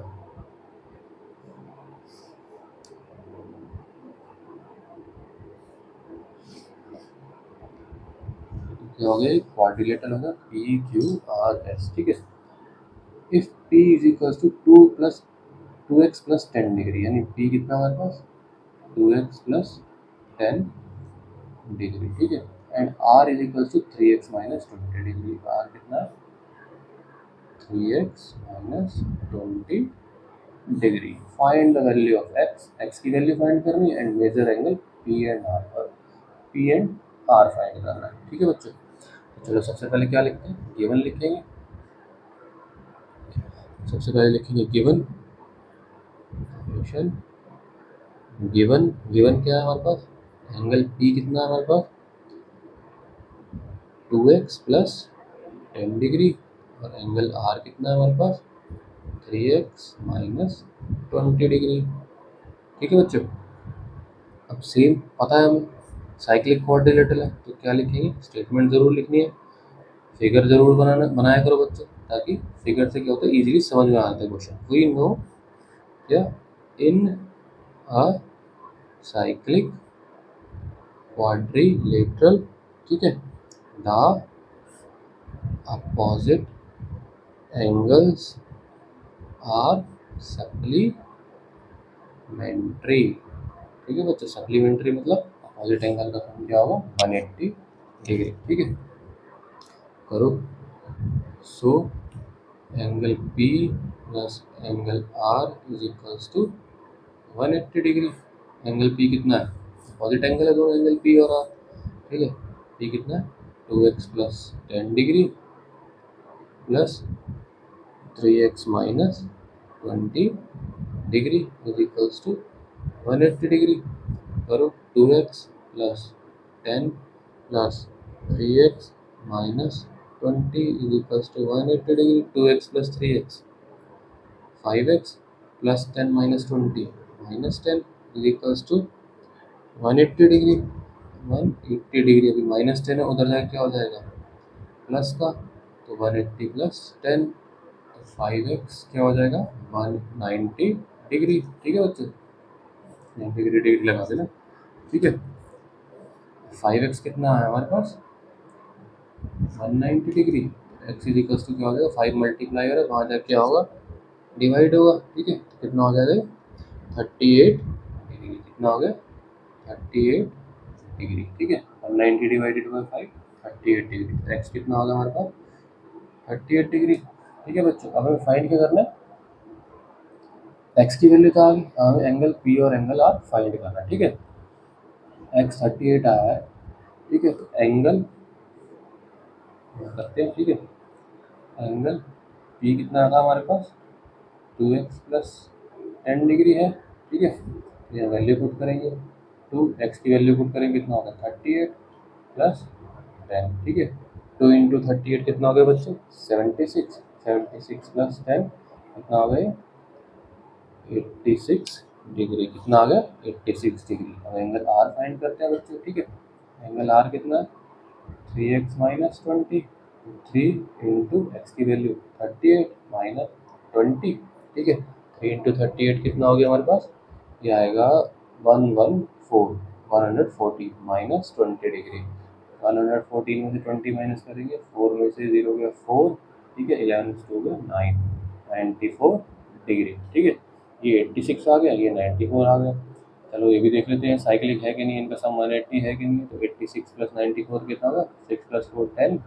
क्या हो गया क्वाड्रिलेटरल होगा पी क्यू आर एस। ठीक है, if p is equal to 2x plus 10 degree, यानी p कितना हमारे पास 2x प्लस 10 डिग्री। ठीक है, and r is equal to 3x minus 20 degree, r कितना 3x minus 20 degree. Find the value of x, x की value find करनी है and measure angle p and r, और p एंड r फाइंड करना है। ठीक है बच्चों, तो चलो सबसे पहले क्या लिखते हैं, गिवन लिखेंगे। सबसे पहले लिखेंगे गिवन इक्वेशन, गिवन गिवन क्या है हमारे पास, एंगल P कितना है हमारे पास 2x प्लस 10 डिग्री, और एंगल R कितना है हमारे पास 3x माइनस 20 डिग्री। ठीक है बच्चों, अब सेम पता है हमें साइक्लिक क्वाड्रिलेटरल है, तो क्या लिखेंगे, स्टेटमेंट ज़रूर लिखनी है, फिगर ज़रूर बनाया करो बच्चों, ताकि फिगर से क्या होता है इजीली समझ में आता है क्वेश्चन। वी नो क्या इन अ साइक्लिक क्वाड्रिलेटरल, ठीक है, the opposite angles are supplementary। ठीक है बच्चों, सप्लीमेंट्री मतलब अपोजिट एंगल का फॉर्म क्या होगा 180 डिग्री। ठीक है, करो। So angle P plus angle R is equals to 180 degree. Angle P कितना है, अपोजिट एंगल है दोनों एंगल P और R। ठीक है, P कितना है 2x plus 10 degree plus 3x minus 20 degree is equals to 180 degree. करो 2x plus 10 plus 3x minus 20 is equals to 180 degree. 2x plus 3x 5x plus 10 minus 20 minus 10 is equals to 180 degree. 180 degree, अभी minus 10 है, उधर जाके क्या हो जाएगा plus का, तो 180 प्लस 10, तो 5x क्या हो जाएगा 190 डिग्री। ठीक है बच्चों, 90 डिग्री डिग्री लगा देना। ठीक है, 5x कितना है हमारे पास 190 degree, x is equals to क्या हो जाएगा 5 मल्टीप्लाई करें वहाँ जाके क्या होगा डिवाइड होगा। ठीक है, तो कितना हो जाएगा 38 डिग्री, कितना हो गया 38 डिग्री। ठीक है, 190 डिवाइडेड बाई 5 38 डिग्री, तो x कितना होगा हमारे पास 38 डिग्री। ठीक है बच्चों, अब हमें फाइंड क्या करना है, x की वैल्यू तो आ गई, हमें एंगल P और एंगल R फाइंड करना है। ठीक है, x 38 आया है। ठीक है, तो एंगल करते हैं। ठीक है, एंगल P कितना था हमारे पास 2x प्लस 10 डिग्री है। ठीक है, ये वैल्यू पुट करेंगे, 2x की वैल्यू पुट करेंगे, कितना होगा 38 प्लस 10। ठीक है, 2 इंटू 38 कितना हो गया बच्चों 76, 76 प्लस 10 कितना हो गया 86 डिग्री। कितना आ गया 86 डिग्री। अब एंगल R फाइंड करते हैं बच्चों। ठीक है, एंगल R कितना है 3x माइनस 20, 3 इंटू एक्स की वैल्यू 38 माइनस 20। ठीक है, 3 इंटू 38 कितना हो गया हमारे पास, ये आएगा 140 माइनस 20 डिग्री। 114 में से 20 माइनस करेंगे, 4 में से 0 गया 4। ठीक है, 11 से 2 गया 9, 94 डिग्री। ठीक है, ये 86 आ गया, ये 94 आ गया। चलो ये भी देख लेते हैं साइक्लिक है कि नहीं, इनका सम 180 है कि नहीं। तो 86 प्लस 94 कितना होगा 6 प्लस 4 10,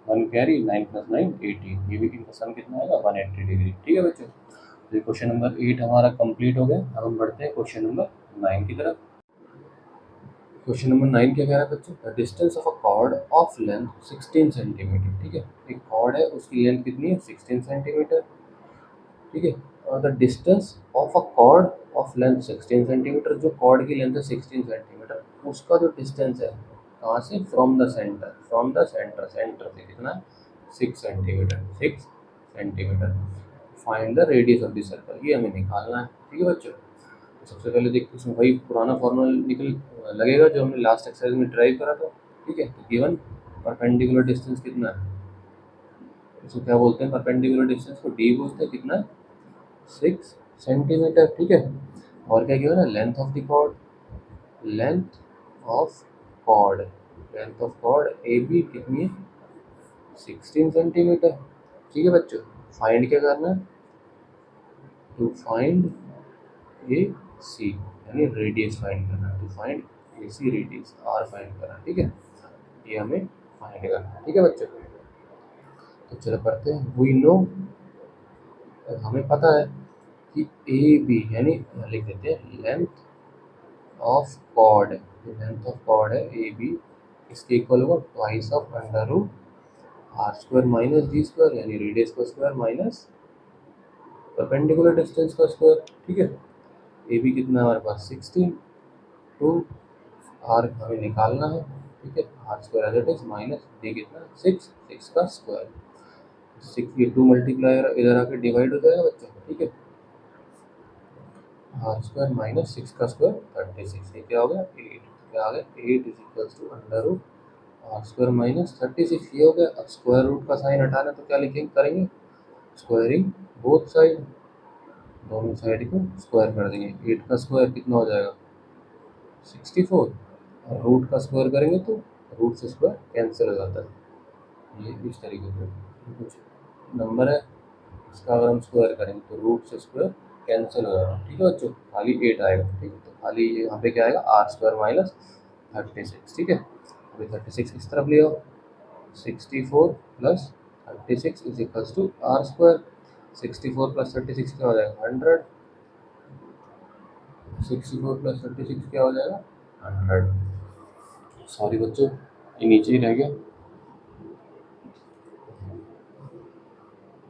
1 कैरी 9 + 9 18, ये भी इनका सम कितना आएगा 180 डिग्री। ठीक है बच्चों, तो क्वेश्चन नंबर 8 हमारा कंप्लीट हो गया। अब हम बढ़ते हैं क्वेश्चन नंबर 9 की तरफ। क्वेश्चन नंबर 9 क्या कह रहा है बच्चों, the distance of a cord of length 16 centimetre. ठीक है, एक कॉर्ड है, उसकी लेंथ कितनी है 16 सेंटीमीटर। ठीक है, और the distance of a cord of length 16 centimetre, जो कॉर्ड की लेंथ है 16 सेंटीमीटर, उसका जो डिस्टेंस है कहाँ से, from the centre, from the centre, centre से कितना है 6 centimetre, 6 centimetre. Find the radius of the circle, ये हमें निकालना है। ठीक है बच्चों, तो सबसे पहले देखते हैं इसमें वही पुराना फॉर्मूला निकल लगेगा जो हमने लास्ट एक्सरसाइज में ड्राइव करा था। ठीक है, तो गिवन परपेंडिकुलर डिस्टेंस कितना है, इसको क्या बोलते हैं, परपेंडिकुलर डिस्टेंस को डी बोलते हैं, कितना है 6 सेंटीमीटर। ठीक है, और क्या गिवन है, length of the chord, length of chord, length of chord A B कितनी है 16 सेंटीमीटर। ठीक है बच्चों, फाइंड क्या करना है, टू फाइंड ए सी, यानी रेडियस फाइंड करना है, to find A C radius, R find करना है। ठीक है, ये हमें फाइंड करना है। ठीक है बच्चों, तो चलो पढ़ते हैं। वी नो, हमें पता है कि ए बी, यानी लिख देते हैं length of chord, length of chord है ए बी, इसके इक्वल होगा twice of under root R square minus D square, यानी रेडियस का स्क्वायर माइनस परपेंडिकुलर डिस्टेंस का स्क्वायर। ठीक है, ए बी कितना है हमारे पास 16, टू आर हमें निकालना है। ठीक है, R square as it is minus D कितना 6, 6 का स्क्वायर, 6 ये 2 मल्टीप्लायर इधर आके डिवाइड हो जाएगा बच्चों। ठीक है, आर स्क्वायर माइनस 6 का स्क्वायर 36, ये क्या हो गया 8, क्या आ गया 8 is equals to under root R square minus 36, ये हो गया। अब स्क्वायर रूट का साइन हटाना तो क्या लिखेंगे, करेंगे स्क्वायरिंग बोथ साइड, दोनों साइड को स्क्वायर कर देंगे। 8 का स्क्वायर कितना हो जाएगा 64, और रूट का स्क्वायर करेंगे तो रूट से स्क्वायर कैंसिल हो जाता है। ये इस तरीके से कुछ नंबर है, इसका अगर हम स्क्वायर करेंगे तो रूट से स्क्वायर कैंसिल हो जाएगा। ठीक है बच्चों, खाली 8 आएगा। ठीक है, तो खाली यहाँ पे क्या आएगा आर स्क्वायर माइनस 36। ठीक है, अभी 36 इस तरफ ले आओ, 64 plus 36 is equals to R square, 64 plus 36 क्या हो जाएगा 100, 64 प्लस 36 क्या हो जाएगा 100। सॉरी बच्चों, ये नीचे ही रह गया।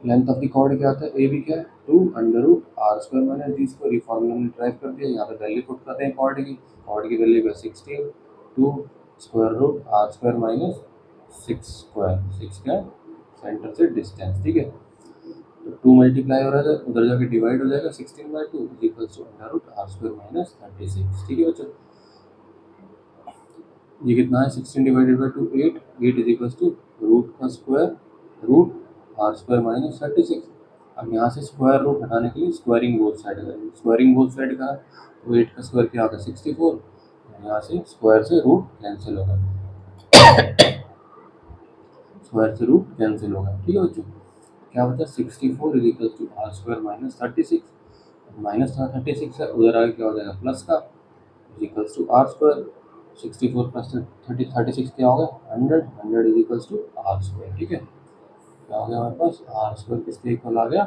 लेंथ ऑफ द कॉर्ड क्या आता है, ए बी क्या है 2 under root R square minus D square, ये फॉर्मूला हमने ड्राइव कर दिया। यहाँ पे वैल्यू पुट करते हैं कॉर्ड की वैल्यू है 16, 2 square root R square minus 6 square, 6 क्या सेंटर से डिस्टेंस। ठीक है, तो 2 मल्टीप्लाई हो रहा है उधर जाके डिवाइड हो जाएगा, 16/2 is equals to under root R square minus 36। ठीक है बच्चों, ये कितना है 16 divided by 2 8, 8 is equals to root का square root R square minus 36। अब यहाँ से स्क्वायर रूट हटाने के लिए स्क्वायरिंग बोथ साइड करेंगे, स्क्वायरिंग बोथ साइड का तो 8 का स्क्वायर क्या होगा 64, यहाँ से स्क्वायर से रूट कैंसिल होगा, स्क्वायर से रूट कैंसिल होगा। ठीक है बच्चों, क्या बचा 64 is equals to R square minus 36, minus 36 है उधर आगे क्या हो जाएगा प्लस का, is equals to R square, 64 plus 36 क्या होगा 100, 100 is equals to R square. ठीक है, क्या हो गया हमारे पास आर स्क्वायर किसके इक्वल आ गया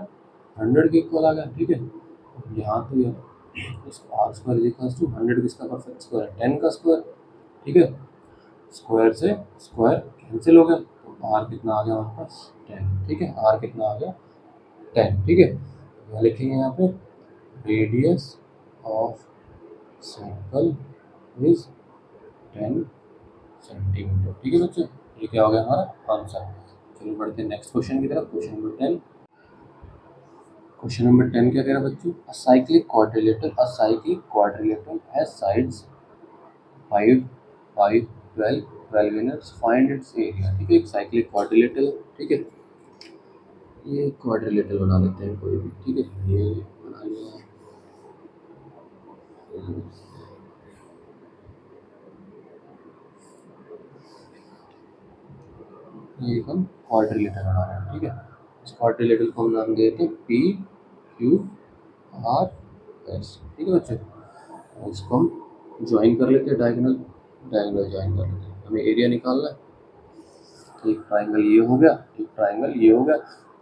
100 के इक्वल आ गया। ठीक है, यहाँ तो ये इसको R square is equals to 100 किसका परफेक्ट स्क्वायर 10 का स्क्वायर। ठीक है, स्क्वायर से स्क्वायर कैंसिल हो गया, तो आर कितना आ गया हमारे पास 10। ठीक है, आर कितना आ गया 10। ठीक है, यहाँ लिखेंगे यहाँ पे radius of circle is 10 centimetre. ठीक है बच्चों, ये क्या हो गया हमारा आंसर। चलिए बढ़ते हैं नेक्स्ट क्वेश्चन की तरफ, क्वेश्चन नंबर 10। क्वेश्चन नंबर 10 क्या कह रहा है बच्चों, अ cyclic quadrilateral has sides 5 5 12 12 units, find its area. ठीक है, एक साइक्लिक क्वाड्रिलेटरल। ठीक है, ये क्वाड्रिलेटरल बना लेते हैं कोई भी। ठीक है, ये बना लिया, ये हम क्वाड्रिलेटरल बना रहे हैं। ठीक है, इस क्वाड्रिलेटरल को हम नाम देते हैं पी क्यू आर एस। ठीक है बच्चे, इसको हम ज्वाइन कर लेते हैं, डायगोनल डायगोनल ज्वाइन कर लेते हैं, हमें एरिया निकालना है। एक ट्राइंगल ये हो गया, एक ट्राइंगल ये हो गया,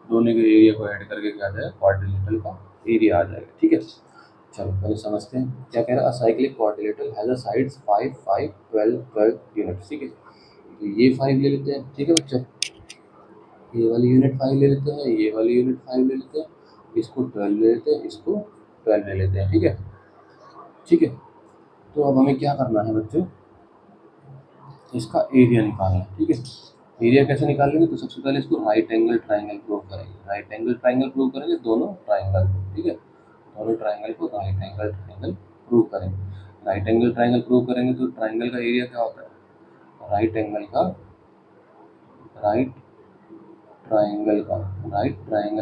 दोनों के एरिया को ऐड करके क्या आ जाएगा, क्वाड्रिलेटरल का एरिया आ जाएगा। ठीक है, चलो पहले समझते हैं क्या कह रहा है। Cyclic quadrilateral has a sides 5 5 12 12 units. ठीक है, तो ये 5 ले लेते हैं। ठीक है बच्चों, ये वाली यूनिट 5 ले लेते हैं, ये वाली यूनिट 5 ले लेते हैं, इसको 12 ले लेते हैं, इसको 12 ले लेते हैं। ठीक है, ठीक है, तो अब हमें क्या करना है बच्चों, इसका एरिया निकालना है। ठीक है, एरिया कैसे निकालेंगे, तो सबसे पहले इसको राइट एंगल ट्राइंगल प्रूव करेंगे। राइट एंगल ट्राइंगल प्रूव करेंगे दोनों ट्राइंगल को। ठीक है, दोनों ट्राइंगल को राइट एंगल ट्राइंगल प्रूव करेंगे। राइट एंगल ट्राइंगल प्रूव करेंगे तो ट्राइंगल का एरिया क्या होता है, राइट ट्राइंगल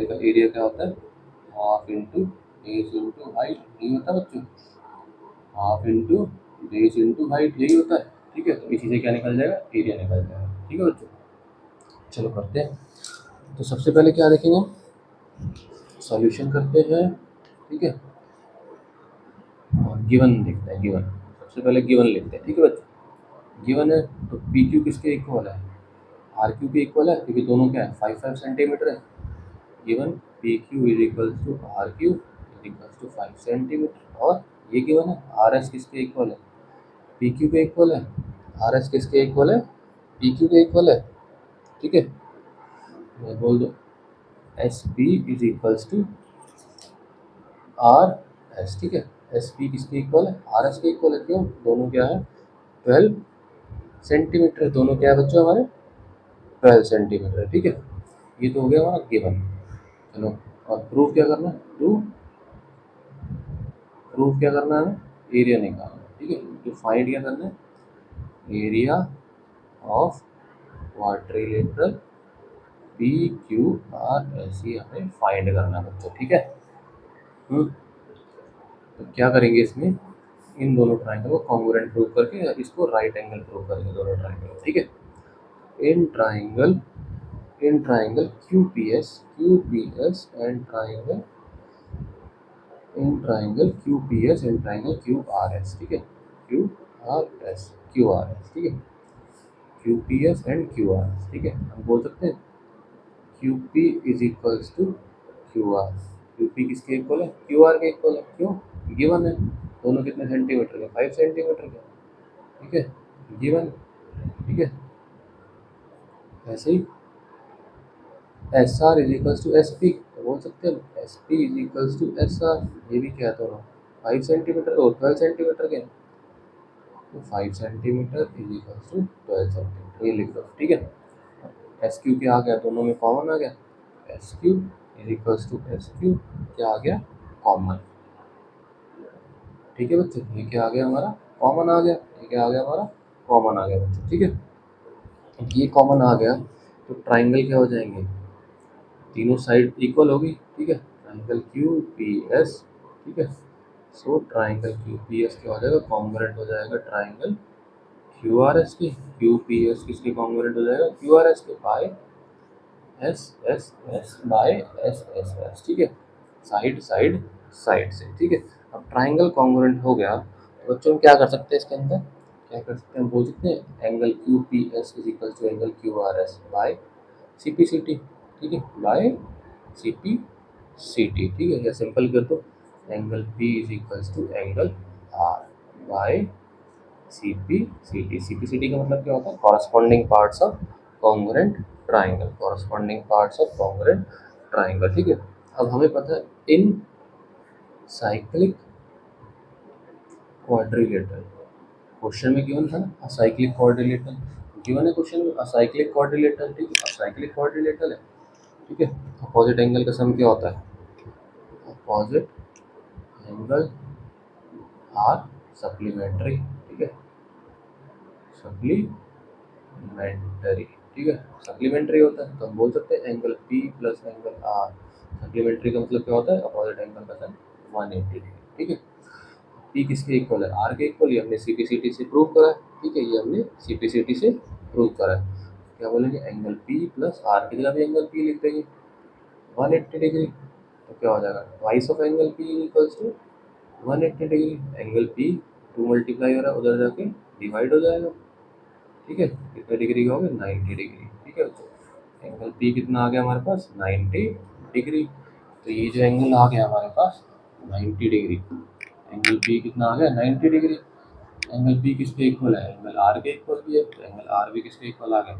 का एरिया क्या होता है, half into base into height, यही होता है बच्चों, half into base into height, यही होता है। ठीक है, तो इसी से क्या निकल जाएगा, एरिया निकल जाएगा। ठीक है बच्चों, चलो करते हैं। तो सबसे पहले क्या देखेंगे, सॉल्यूशन करते हैं। ठीक है, गिवन देखते हैं, गिवन सबसे पहले गिवन लेते हैं। ठीक है बच्चों, गिवन है तो पी क्यू किसके इक्वल है, आर क्यू के इक्वल है, क्योंकि दोनों क्या है 5 5 सेंटीमीटर है। Given P Q is equals to R Q is equals to 5 centimetre. और ये गिवन है आर एस किसके इक्वल है, पी क्यू के इक्वल है। आर एस किसके इक्वल है, पी क्यू के इक्वल है। ठीक है, मैं बोल दो S P is equals to are S. ठीक है, एस पी किसके इक्वल है, आर एस के इक्वल है। क्यों, दोनों क्या है 12 सेंटीमीटर, दोनों क्या है बच्चों हमारे 12 सेंटीमीटर। ठीक है, ये तो हो गया हमारा गिवन। चलो और प्रूफ क्या करना है, प्रूफ क्या करना है, एरिया निकालना है। ठीक है, तो फाइंड क्या करना है, area of quadrilateral P Q R S, ये हमें फाइंड करना है बच्चों। ठीक है, तो क्या करेंगे इसमें, इन दोनों ट्राइंगल को कॉन्ग्रुएंट प्रूव करके इसको राइट एंगल प्रूव करेंगे दोनों ट्राइंगल। ठीक है, in triangle QPS and triangle QPS and triangle QRS। ठीक है, QRS, ठीक है, QPS एंड QRS। ठीक है, हम बोल सकते हैं QP is equals to QR। QP किसके इक्वल है, QR के इक्वल है। क्यों, गिवन है, दोनों कितने सेंटीमीटर के, 5 सेंटीमीटर के। ठीक है, गिवन। ठीक है, ऐसे ही S R is equals to S P, तो बोल सकते हैं S P is equals to S R. ये भी क्या है, दोनों 5 सेंटीमीटर और 12 सेंटीमीटर के, तो 5 centimetre is equals to 12 centimetre, ये लिख दो। ठीक है, एस क्यू क्या आ गया, दोनों में कॉमन आ गया, S Q is equals to S Q, क्या आ गया, कॉमन। ठीक है बच्चों, ये क्या आ गया हमारा, कॉमन आ गया, ये क्या आ गया हमारा, कॉमन आ गया बच्चों। ठीक है, ये कॉमन आ गया तो ट्राइंगल क्या हो जाएंगे, तीनों साइड इक्वल होगी। ठीक है, ट्राइंगल क्यू पी एस। ठीक है, so triangle Q P S क्या हो जाएगा, कॉन्ग्रुएंट हो जाएगा ट्राइंगल क्यू आर एस की। क्यू पी एस किसके कॉन्ग्रुएंट हो जाएगा, क्यू आर एस के, by S S S by S S S. ठीक है, साइड साइड साइड से। ठीक है, अब ट्राइंगल कॉन्ग्रुएंट हो गया तो बच्चों हम क्या कर सकते हैं इसके अंदर, क्या कर सकते हैं, बोल सकते हैं angle Q P S is equal to angle Q R S by C P C T. ठीक है, by C P C T. ठीक है, या सिंपल कर दो angle P is equals to angle R by C P C T. C P C T का मतलब क्या होता है, corresponding parts of congruent triangle, corresponding parts of congruent triangle. ठीक है, अब हमें पता है इन साइक्लिक क्वाड्रिलेटरल, क्वेश्चन में गिवन था ना असाइक्लिक क्वाड्रिलेटरल, गिवन है क्वेश्चन में असाइक्लिक क्वाड्रिलेटरल। ठीक है, असाइक्लिक क्वाड्रिलेटरल है। ठीक है, अपोजिट एंगल का सम क्या होता है, अपोजिट एंगल आर सप्लीमेंट्री। ठीक है, सप्लीमेंट्री। ठीक है, सप्लीमेंट्री होता है तो हम बोल सकते हैं angle P plus angle are. Supplementary का मतलब क्या होता है, अपोजिट एंगल का सम 180 डिग्री। ठीक है, पी किसके इक्वल है, आर के इक्वल, ये हमने सी पी सी टी से प्रूव करा है। ठीक है, ये हमने सी पी सी टी से प्रूव करा है। क्या बोलेंगे, एंगल पी प्लस आर की जगह भी एंगल पी लिख देंगे 180 डिग्री, तो क्या हो जाएगा, twice of angle P equals to 180 degree. Angle P 2 multiply हो रहा है, उधर जाके डिवाइड हो जाएगा। ठीक है, कितने डिग्री का हो गया, 90 डिग्री। ठीक है। ठीक है बच्चों। एंगल पी कितना आ गया हमारे पास 90 डिग्री। तो ये जो एंगल आ गया हमारे पास 90 डिग्री, एंगल पी कितना आ गया 90 डिग्री। एंगल पी किसके इक्वल है, एंगल आर के इक्वल भी है, तो एंगल आर भी किसके इक्वल आ गया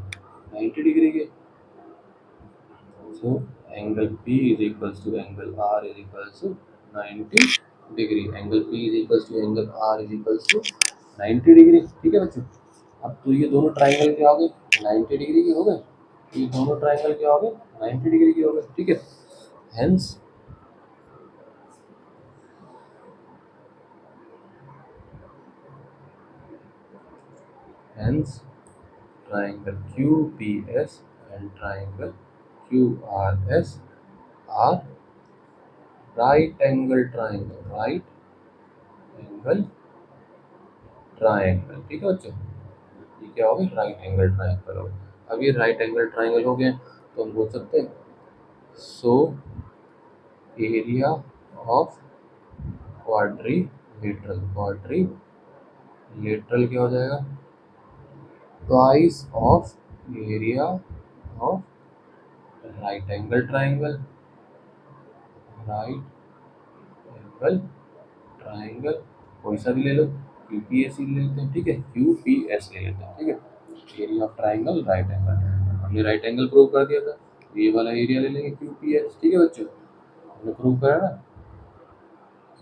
90 डिग्री के। So angle P is equals to angle R is equals to 90 degree. Angle P is equals to angle R is equals to 90 degree. ठीक है बच्चों। अब तो ये दोनों ट्राइंगल के हो गए 90 डिग्री के हो गए, ये दोनों ट्राइंगल के हो गए 90 डिग्री के हो गए। ठीक है। Hence hence triangle QPS and triangle QRS are right angle triangle, right angle triangle। ठीक है बच्चों, ये क्या हो गया राइट एंगल ट्राइंगल हो गया। अब ये राइट एंगल ट्राइंगल हो गए तो हम बोल सकते हैं so area of quadrilateral, quadrilateral क्या हो जाएगा twice of area of right angle triangle, right angle triangle कोई सा भी ले लो, यूपीएस ले लेते हैं। ठीक है, यूपीएस ले लेते हैं। ठीक है, area of triangle right angle, हमने राइट एंगल प्रूव कर दिया था, ये वाला एरिया ले लेंगे यूपीएस। ठीक है बच्चों, हमने प्रूव करा ना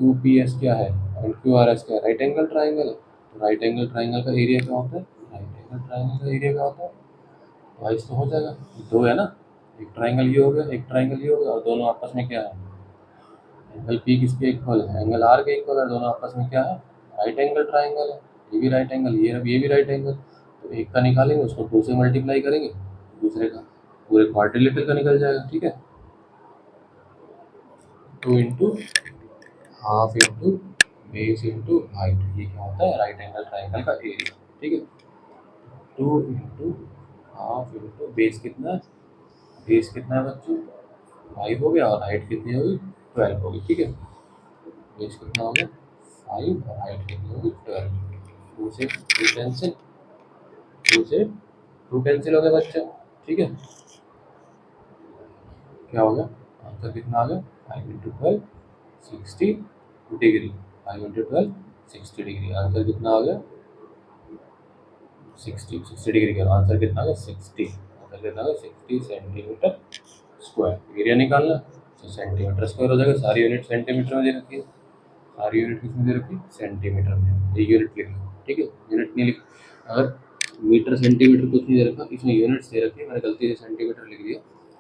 यूपीएस क्या है और क्यूआरएस क्या है, राइट एंगल ट्राइंगल है। तो राइट एंगल ट्राइंगल का एरिया क्या होता है, राइट एंगल ट्राइंगल का एरिया क्या होता है ट्वाइस तो हो जाएगा, दो है ना, एक ट्राइंगल ये हो गया, एक ट्राइंगल ये हो गया, और दोनों आपस में क्या है एंगल पी किसके इक्वल है, एंगल आर के इक्वल है, दोनों आपस में क्या है राइट एंगल ट्राइंगल है। ये भी राइट एंगल, ये भी राइट एंगल, तो एक का निकालेंगे उसको 2 से मल्टीप्लाई करेंगे, दूसरे का पूरे क्वाड्रिलेटरल का निकल जाएगा। ठीक है, 2 into half into base into height, ये क्या होता है राइट एंगल ट्राइंगल का एरिया। ठीक है, 2 इंटू हाफ इंटू बेस कितना है, बेस कितना है बच्चों 5 हो गया, और हाइट कितनी होगी 12 होगी। ठीक है, बेस कितना हो गया 5 और हाइट कितनी होगी 12, 2 से 2 कैंसिल, 2 से 2 कैंसिल हो गया बच्चे। ठीक है, क्या हो गया आंसर कितना आ गया 5 into 12 60 degree, 5 into 12 60 degree, answer कितना आ गया 60 डिग्री का आंसर कितना आ गया 60, आंसर कितना आ गया 60 सेंटीमीटर स्क्वायर। एरिया निकालना तो सेंटीमीटर स्क्वायर हो जाएगा, सारी यूनिट सेंटीमीटर में दे रखी है, सारी यूनिट किसमें दे रखी है सेंटीमीटर में, ये यूनिट लिख लो। ठीक है, यूनिट नहीं लिख, अगर मीटर सेंटीमीटर कुछ नहीं दे रखा, इसमें यूनिट्स दे रखी है, मैंने गलती से सेंटीमीटर लिख दिया।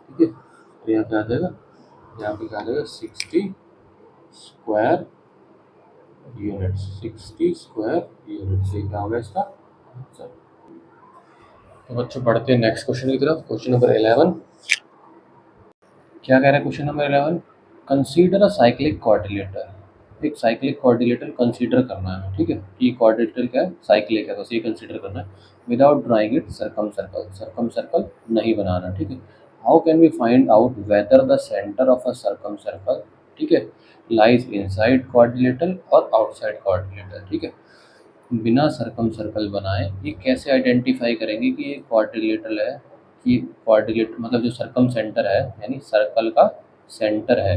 ठीक है, तो यहाँ पे आ जाएगा, यहाँ पे क्या आ जाएगा 60 स्क्वायर यूनिट, 60 स्क्वायर यूनिट से क्या होगा इसका आंसर। तो बच्चों पढ़ते हैं नेक्स्ट क्वेश्चन की तरफ। क्वेश्चन नंबर 11 क्या कह रहा है, question number 11 consider a cyclic quadrilateral. एक साइक्लिक क्वाड्रिलेटर कंसीडर करना है। ठीक है, कि क्वाड्रिलेटर क्या है साइक्लिक है, बस ये कंसीडर करना है without drawing it circum circle, circum circle नहीं बनाना। ठीक है, how can we find out whether the centre of a circum circle, ठीक है, लाइज इनसाइड क्वाड्रिलेटर और आउटसाइड क्वाड्रिलेटर। ठीक है, बिना सर्कम सर्कल बनाए ये कैसे आइडेंटिफाई करेंगे कि ये क्वाड्रिलेटरल है, कि क्वाड्रिलेटर मतलब जो सर्कम सेंटर है यानी सर्कल का सेंटर है,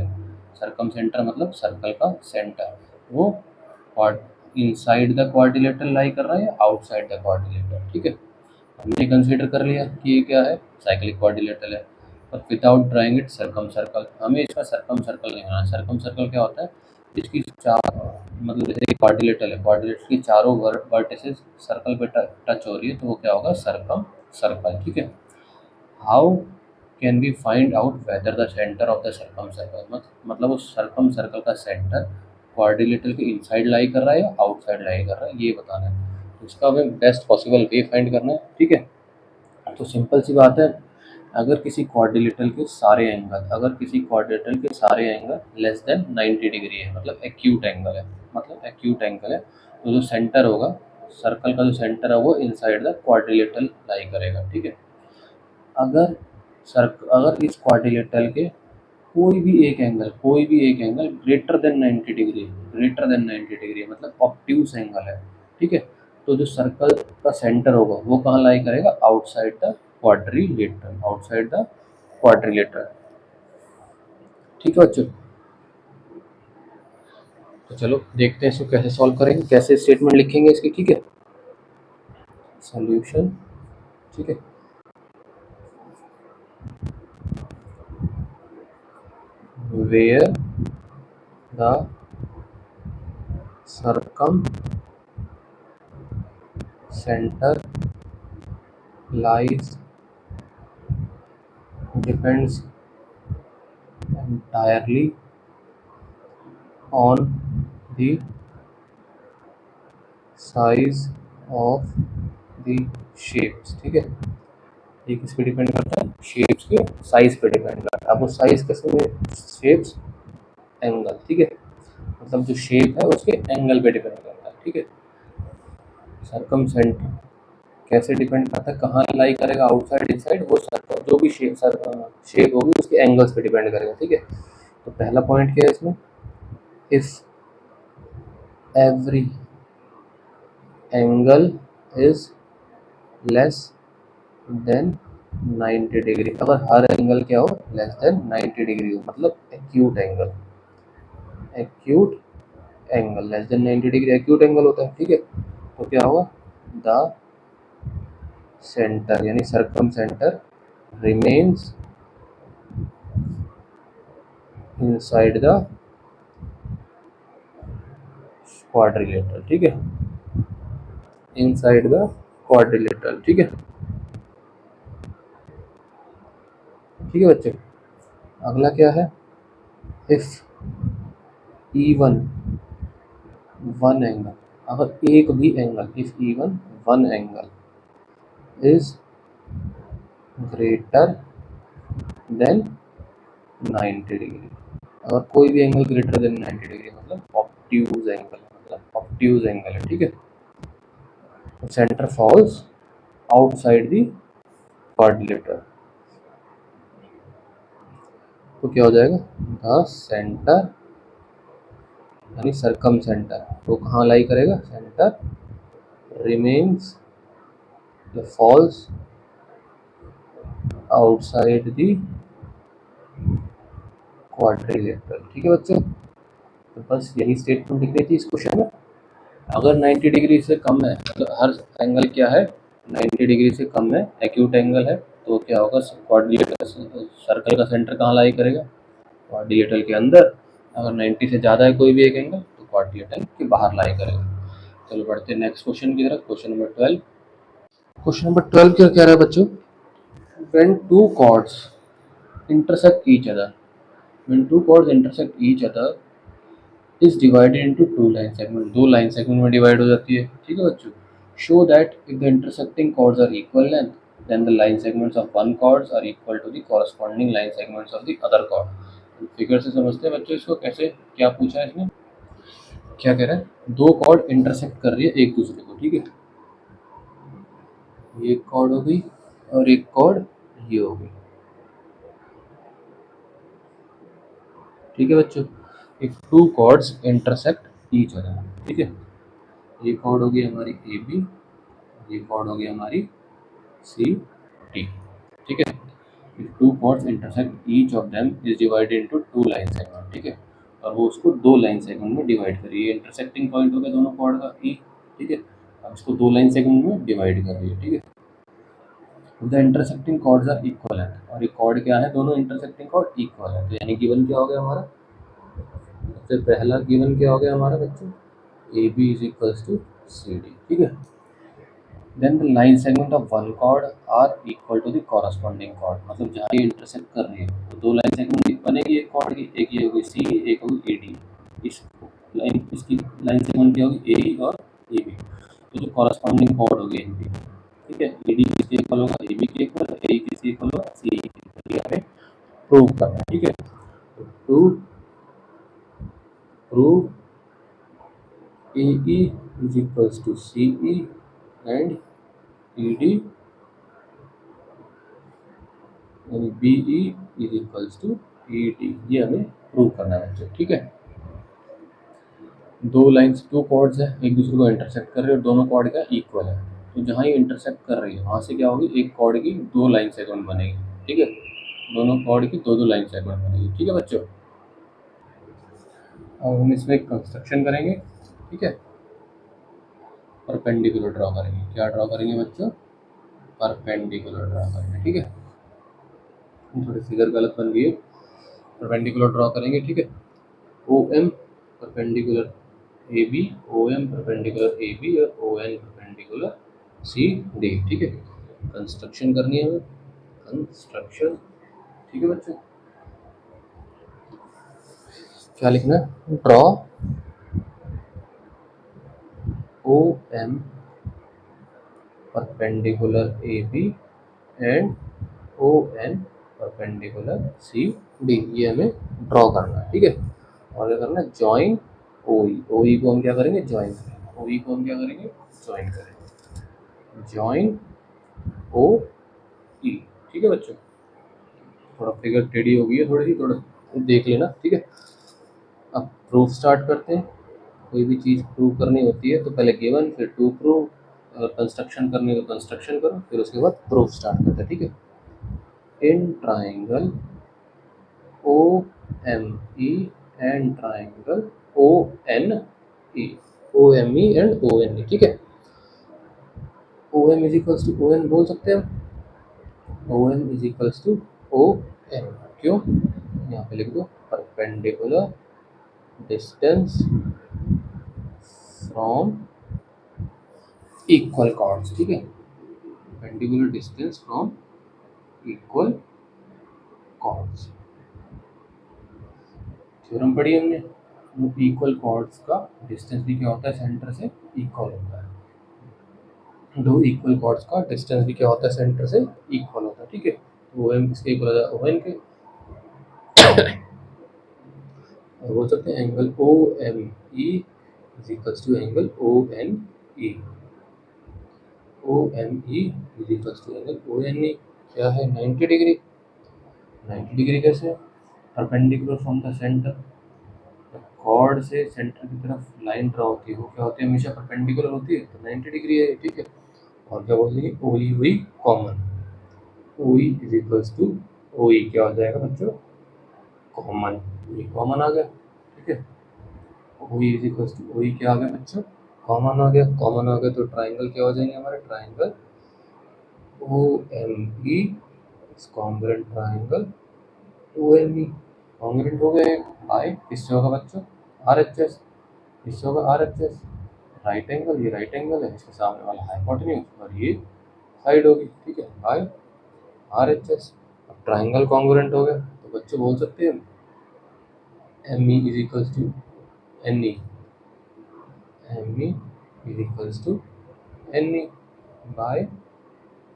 सर्कम सेंटर मतलब सर्कल का सेंटर, वो इनसाइड द क्वाड्रिलेटर लाई कर रहा है या आउटसाइड द क्वाड्रिलेटर। ठीक है, हमने कंसीडर कर लिया कि ये क्या है साइक्लिक क्वाड्रिलेटरल है, और without drawing it circum circle, हमें इसका सर्कम सर्कल नहीं बनाना। सर्कम सर्कल क्या होता है, इसकी चार मतलब जैसे क्वाड्रिलेटरल है, क्वाड्रिलेटर की चारों वर्टिसेस सर्कल पे टच हो रही है, तो वो क्या होगा सर्कम सर्कल। ठीक है, how can we find out whether the centre of the circum circle, मतलब उस सर्कम सर्कल का सेंटर क्वाड्रिलेटरल के इनसाइड लाई कर रहा है या आउटसाइड लाई कर रहा है, ये बताना है। तो इसका हमें बेस्ट पॉसिबल वे फाइंड करना है। ठीक है, तो सिंपल सी बात है, अगर किसी क्वाड्रिलेटरल के सारे एंगल, अगर किसी क्वाड्रिलेटरल के सारे एंगल लेस देन 90 डिग्री है, मतलब एक्यूट एंगल है, मतलब एक्यूट एंगल है, तो जो सेंटर होगा सर्कल का जो सेंटर है वो इनसाइड द क्वाड्रिलेटरल लाई करेगा। ठीक है, अगर अगर इस क्वाड्रिलेटरल के कोई भी एक angle greater than 90 degree, greater than 90 degree मतलब ऑब्ट्यूस एंगल है। ठीक है, तो जो सर्कल का सेंटर होगा वो कहाँ लाई करेगा outside the quadrilateral, outside the quadrilateral. ठीक है बच्चों, तो चलो देखते हैं इसको कैसे सॉल्व करेंगे, कैसे स्टेटमेंट लिखेंगे इसकी। ठीक है, सॉल्यूशन। ठीक है, where the circum centre lies depends entirely on the size of the shapes। ठीक है, ये किस पे डिपेंड करता है? शेप्स के साइज पे डिपेंड करता है। अब वो साइज कैसे में? Shapes angle. ठीक है, मतलब जो शेप है उसके एंगल पे डिपेंड करता है। ठीक है, सर्कम सेंटर कैसे डिपेंड करता है, कहाँ लाई करेगा, आउटसाइड इनसाइड, वो सर्कल जो भी शेप होगी उसके एंगल्स पे डिपेंड करेगा। ठीक है, तो पहला पॉइंट क्या है इसमें? If every angle is less than 90 degree, अगर हर एंगल क्या हो? लेस देन 90 डिग्री हो, मतलब acute angle. Acute angle less than 90 degree acute angle होता है। ठीक है, तो क्या होगा? द सेंटर यानी circum centre remains inside the quadrilateral. ठीक है, इनसाइड द क्वाड्रिलेटरल। ठीक है, ठीक है बच्चे। अगला क्या है? इफ इवन वन एंगल, अगर एक भी angle, if even one angle is greater than 90 degree, अगर कोई भी एंगल ग्रेटर देन 90 डिग्री मतलब ऑब्ट्यूज एंगल, मतलब ऑब्ट्यूज एंगल है। ठीक है, centre falls outside the quadrilateral, तो क्या हो जाएगा? द सेंटर यानी सर्कम सेंटर, तो कहाँ लाई करेगा? Centre remains falls outside the quadrilateral. ठीक है बच्चों, तो बस यही स्टेटमेंट लिख रही थी इस क्वेश्चन में। अगर 90 डिग्री से कम है, मतलब हर एंगल क्या है? 90 डिग्री से कम है, एक्यूट एंगल है, तो क्या होगा? क्वाड्रिलेटरल सर्कल का सेंटर कहाँ लाई करेगा? क्वाड्रिलेटरल के अंदर। अगर 90 से ज़्यादा है कोई भी एक एंगल तो क्वाड्रिलेटरल के बाहर लाई करेगा। चलो बढ़ते हैं नेक्स्ट क्वेश्चन की तरफ, क्वेश्चन नंबर 12। क्वेश्चन नंबर 12 क्या कह रहा है बच्चों? When two chords intersect each other, when two chords intersect each other is divided into two line segment, दो लाइन सेगमेंट में डिवाइड हो जाती है। ठीक है बच्चों, show that if the intersecting chords are equal length then the line segments of one chords are equal to the corresponding line segments of the other chord। Figure से समझते हैं बच्चों इसको कैसे, क्या पूछा है इसमें, क्या कह रहा है? दो कॉर्ड इंटरसेक्ट कर रही है एक दूसरे को। ठीक है, ये एक कॉर्ड हो गई और एक कॉर्ड ये हो गई। ठीक है बच्चों, एक two chords intersect each other. ठीक है, ये कॉर्ड होगी हमारी ए बी, ये कॉर्ड होगी हमारी सी टी। ठीक है, two chords intersect each of them is divided into two line segment. ठीक है, और वो उसको दो लाइन सेगमेंट में डिवाइड करिए। ये इंटरसेक्टिंग पॉइंट हो गया दोनों कॉर्ड का ई। ठीक है, अब इसको दो लाइन सेगमेंट में डिवाइड कर रही है। ठीक है, the intersecting chords are equal है, और ये कॉर्ड क्या है? दोनों इंटरसेक्टिंग कॉर्ड इक्वल है, तो यानी गिवन क्या हो गया हमारा? सबसे पहला गिवन क्या हो गया हमारा बच्चों? A B is equals to C D. ठीक है, then the line segment of one chord are equal to the corresponding chord, मतलब जहाँ ये इंटरसेक्ट कर रही है तो दो लाइन सेगमेंट बनेगी एक कॉर्ड की, एक ये होगी सी, एक होगी ए डी। इस लाइन, इसकी लाइन सेगमेंट क्या होगी? ए और ए बी, तो जो कॉरस्पॉन्डिंग कॉर्ड होगी इनकी। ठीक है, ए डी किसके इक्वल होगा? ए बी के इक्वल, ए किसके इक्वल होगा? सी के इक्वल। ये हमें प्रूव करना है। ठीक है, to prove AE is equals to CE and ED यानी BE is equals to ED, ये हमें प्रूव करना है बच्चों। ठीक है, दो लाइंस, दो कॉर्ड्स है, एक दूसरे को इंटरसेक्ट कर रहे हैं और दोनों कॉर्ड का इक्वल है। तो जहाँ ये इंटरसेक्ट कर रही है वहाँ से क्या होगी, एक कॉर्ड की दो लाइन सेगमेंट बनेगी, ठीक है, दोनों कॉर्ड की दो दो लाइन सेगमेंट बनेगी, ठीक है बच्चों। अब हम इसमें एक कंस्ट्रक्शन करेंगे, ठीक है, परपेंडिकुलर ड्रॉ करेंगे। क्या ड्रॉ करेंगे बच्चों, परपेंडिकुलर ड्रॉ करेंगे, ठीक है। थोड़ी फिगर गलत बन गई है, परपेंडिकुलर ड्रॉ करेंगे, ठीक है। O M perpendicular A B, O M perpendicular A B और O N perpendicular C D, ठीक है। कंस्ट्रक्शन करनी है हमें, कंस्ट्रक्शन, ठीक है बच्चों। क्या लिखना है, draw O M perpendicular A B and O N perpendicular C D, ये हमें ड्रॉ करना है, ठीक है। और क्या करना है, ज्वाइन ओ ई, ओ ई को हम क्या करेंगे, ज्वाइन करेंगे, ओ ई को हम क्या करेंगे, ज्वाइन करेंगे, ज्वाइन ओ ई, ठीक है बच्चों। थोड़ा फिगर टेढ़ी हो गई है थोड़ी सी, थोड़ा देख लेना, ठीक है। अब प्रूफ स्टार्ट करते हैं। कोई भी चीज़ प्रूव करनी होती है तो पहले गिवन, फिर टू प्रूव, अगर कंस्ट्रक्शन करनी है तो कंस्ट्रक्शन करो, फिर उसके बाद प्रूफ स्टार्ट करते हैं, ठीक है। In triangle O M E and triangle O N E, O M E and O N E, ठीक है। O M is equals to O N बोल सकते हैं हम, O M is equals to O N, क्यों, यहाँ पे लिख दो, perpendicular distance from equal chords, ठीक है, perpendicular distance from equal chords. Theorem पढ़ी हमने, इक्वल कॉर्ड्स का डिस्टेंस भी क्या होता है, सेंटर से इक्वल होता है। दो इक्वल कॉर्ड्स का डिस्टेंस भी क्या होता है, सेंटर से इक्वल होता है, ठीक है। तो ओ एम किसके इक्वल होता है, ओ एन के। और बोल सकते हैं angle O M E is equals to angle O N E, O M E is equals to angle O N E, क्या है, 90 डिग्री। 90 डिग्री कैसे, perpendicular from the centre, chord से सेंटर की तरफ लाइन ड्रा होती है, वो क्या होती है, हमेशा परपेंडिकुलर होती है, तो 90 डिग्री है, ठीक है। और क्या बोल देंगे, ओ ई हुई common, O E is equals to, O E क्या हो जाएगा बच्चों, कॉमन, ये कॉमन आ गया, ठीक है। ओ E is equals to, O E क्या आ गया बच्चों, कॉमन आ गया, कॉमन आ गया तो ट्राइंगल क्या हो जाएंगे हमारे, triangle O M E is congruent triangle O M E, congruent हो गए, बाय किससे होगा बच्चों, आर एच एस, किससे होगा, are H S, right angle, ये राइट एंगल है, इसके सामने वाला हाइपोटेन्यूज और ये साइड होगी, ठीक है, बाय आर एच एस। अब ट्राइंगल कॉन्ग्रुएंट हो गया तो बच्चों बोल सकते हैं M E is equals to N E, M E is equals to N E by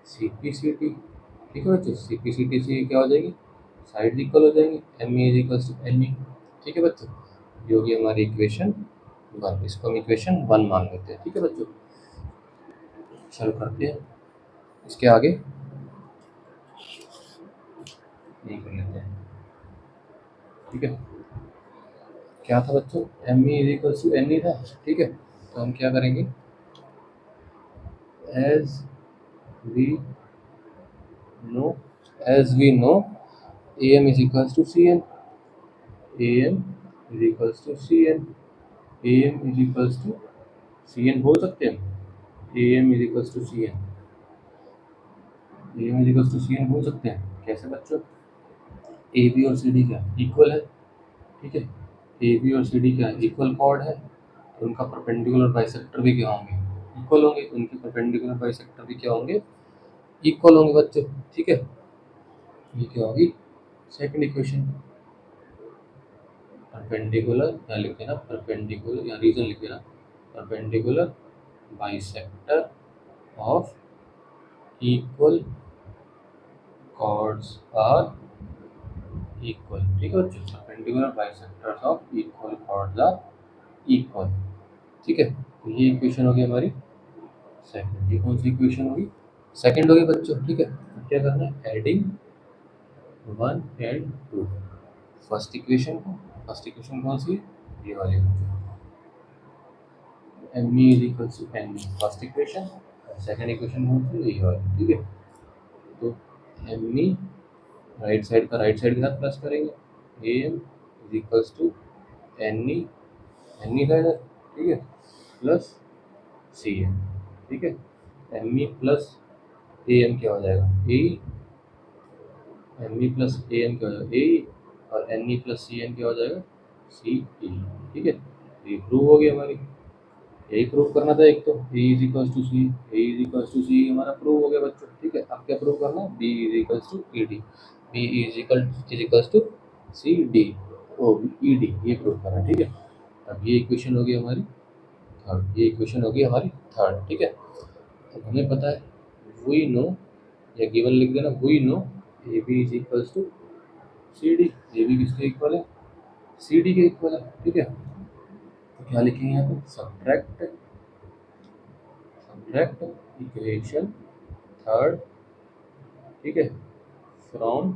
C P C T, ठीक है बच्चों, सी पी सी टी से क्या हो जाएगी, साइड इक्वल हो जाएंगी, M E is equals to N E, ठीक है बच्चों। ये होगी हमारी इक्वेशन वन, इसको हम इक्वेशन वन मान लेते हैं, ठीक है बच्चों। चलो करते हैं इसके आगे, यही कर लेते हैं, ठीक है। क्या था बच्चों, M E is equals to N E था, ठीक है। तो हम क्या करेंगे, as we know, as we know A M is equals to C N, A M is equals to C N, A M is equals to C N बोल सकते हैं, A M is equals to C N, A M is equals to C N बोल सकते हैं, कैसे बच्चों, A B और C D क्या इक्वल है, ठीक है, ए बी और सी डी क्या है, इक्वल कॉर्ड है, तो उनका परपेंडिकुलर बाइसेक्टर भी क्या होंगे, इक्वल होंगे, उनके परपेंडिकुलर बाइसेक्टर भी क्या होंगे, इक्वल होंगे बच्चों, ठीक है। ये क्या होगी, सेकंड इक्वेशन, परपेंडिकुलर यहाँ लिख देना, परपेंडिकुलर या रीजन लिख देना, perpendicular bisector of equal chords are equal, ठीक है बच्चों, perpendicular bisectors of equal chords are equal, ठीक है। तो ये इक्वेशन होगी हमारी सेकंड, ये कौन सी इक्वेशन होगी, सेकंड होगी बच्चों, ठीक है। तो क्या करना है, adding one and two, first equation को, फर्स्ट इक्वेशन कौन सी, ये वाली M E is equal to N E, first equation, second equation कौन सी यही वाली, ठीक है। तो एम ई राइट साइड का राइट साइड के साथ प्लस करेंगे, A M is equals to N E था इधर, ठीक है, प्लस सी एम, ठीक है। M E plus A M क्या हो जाएगा, ए, M E plus A M क्या हो जाएगा ए, और N E plus C M क्या हो जाएगा सी ई, ठीक है। ये प्रूव हो गई हमारी, यही प्रूव करना था एक तो, A is equals to C, A is equals to C हमारा प्रूव हो गया बच्चों, ठीक है। अब क्या प्रूव करना है, B is equals to E D, B is equals to C D O E D, ये प्रूव करना है, ठीक है। अब ये इक्वेशन होगी हमारी थर्ड, ये इक्वेशन होगी हमारी थर्ड, ठीक है। अब हमें पता है वी नो, या गिवन लिख देना, we know A B is equals to C D, A B किसके इक्वल है, सी डी के इक्वल है, ठीक है। तो क्या लिखेंगे यहाँ पे, सब्ट्रैक्ट इक्वेशन थर्ड, ठीक है, फ्रॉम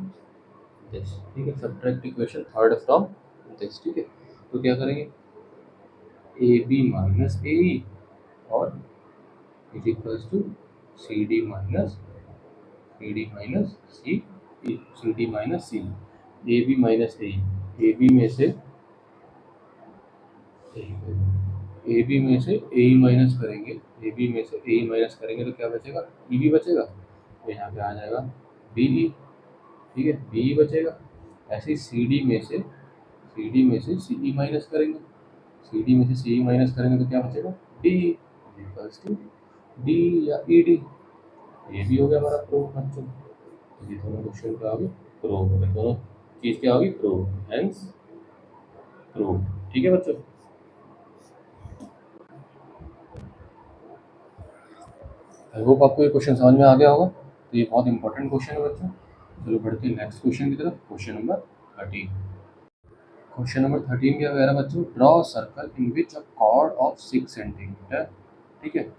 दिस, ठीक है, subtract equation third from this, ठीक है। तो क्या करेंगे, ए बी माइनस ए ई और is equals to C D minus C, C D minus C, A B minus A B में से ए बी में से ए ई माइनस करेंगे, ए बी में से ए ई माइनस करेंगे तो क्या बचेगा, ई बी बचेगा, तो यहाँ पे आ जाएगा बी ई, ठीक है, बी ई बचेगा। ऐसे ही सी डी में से सी ई माइनस करेंगे, सी डी में से सी ई माइनस करेंगे तो क्या बचेगा, डी इक्वल्स टू डी या ई डी, ये भी हो गया हमारा प्रूफ बच्चों। तो ये दोनों क्वेश्चन क्या होगी, प्रूव हो गए, दोनों चीज़ क्या होगी, प्रूव, हेंस प्रूव, ठीक है बच्चों। आई होप आपको ये क्वेश्चन समझ में आ गया होगा। तो ये बहुत इंपॉर्टेंट क्वेश्चन है बच्चों। चलो बढ़ते हैं नेक्स्ट क्वेश्चन की तरफ, क्वेश्चन नंबर 13। क्वेश्चन नंबर 13 क्या कह रहा है बच्चों, draw circle in which a cord of 6 centimetre, ठीक है,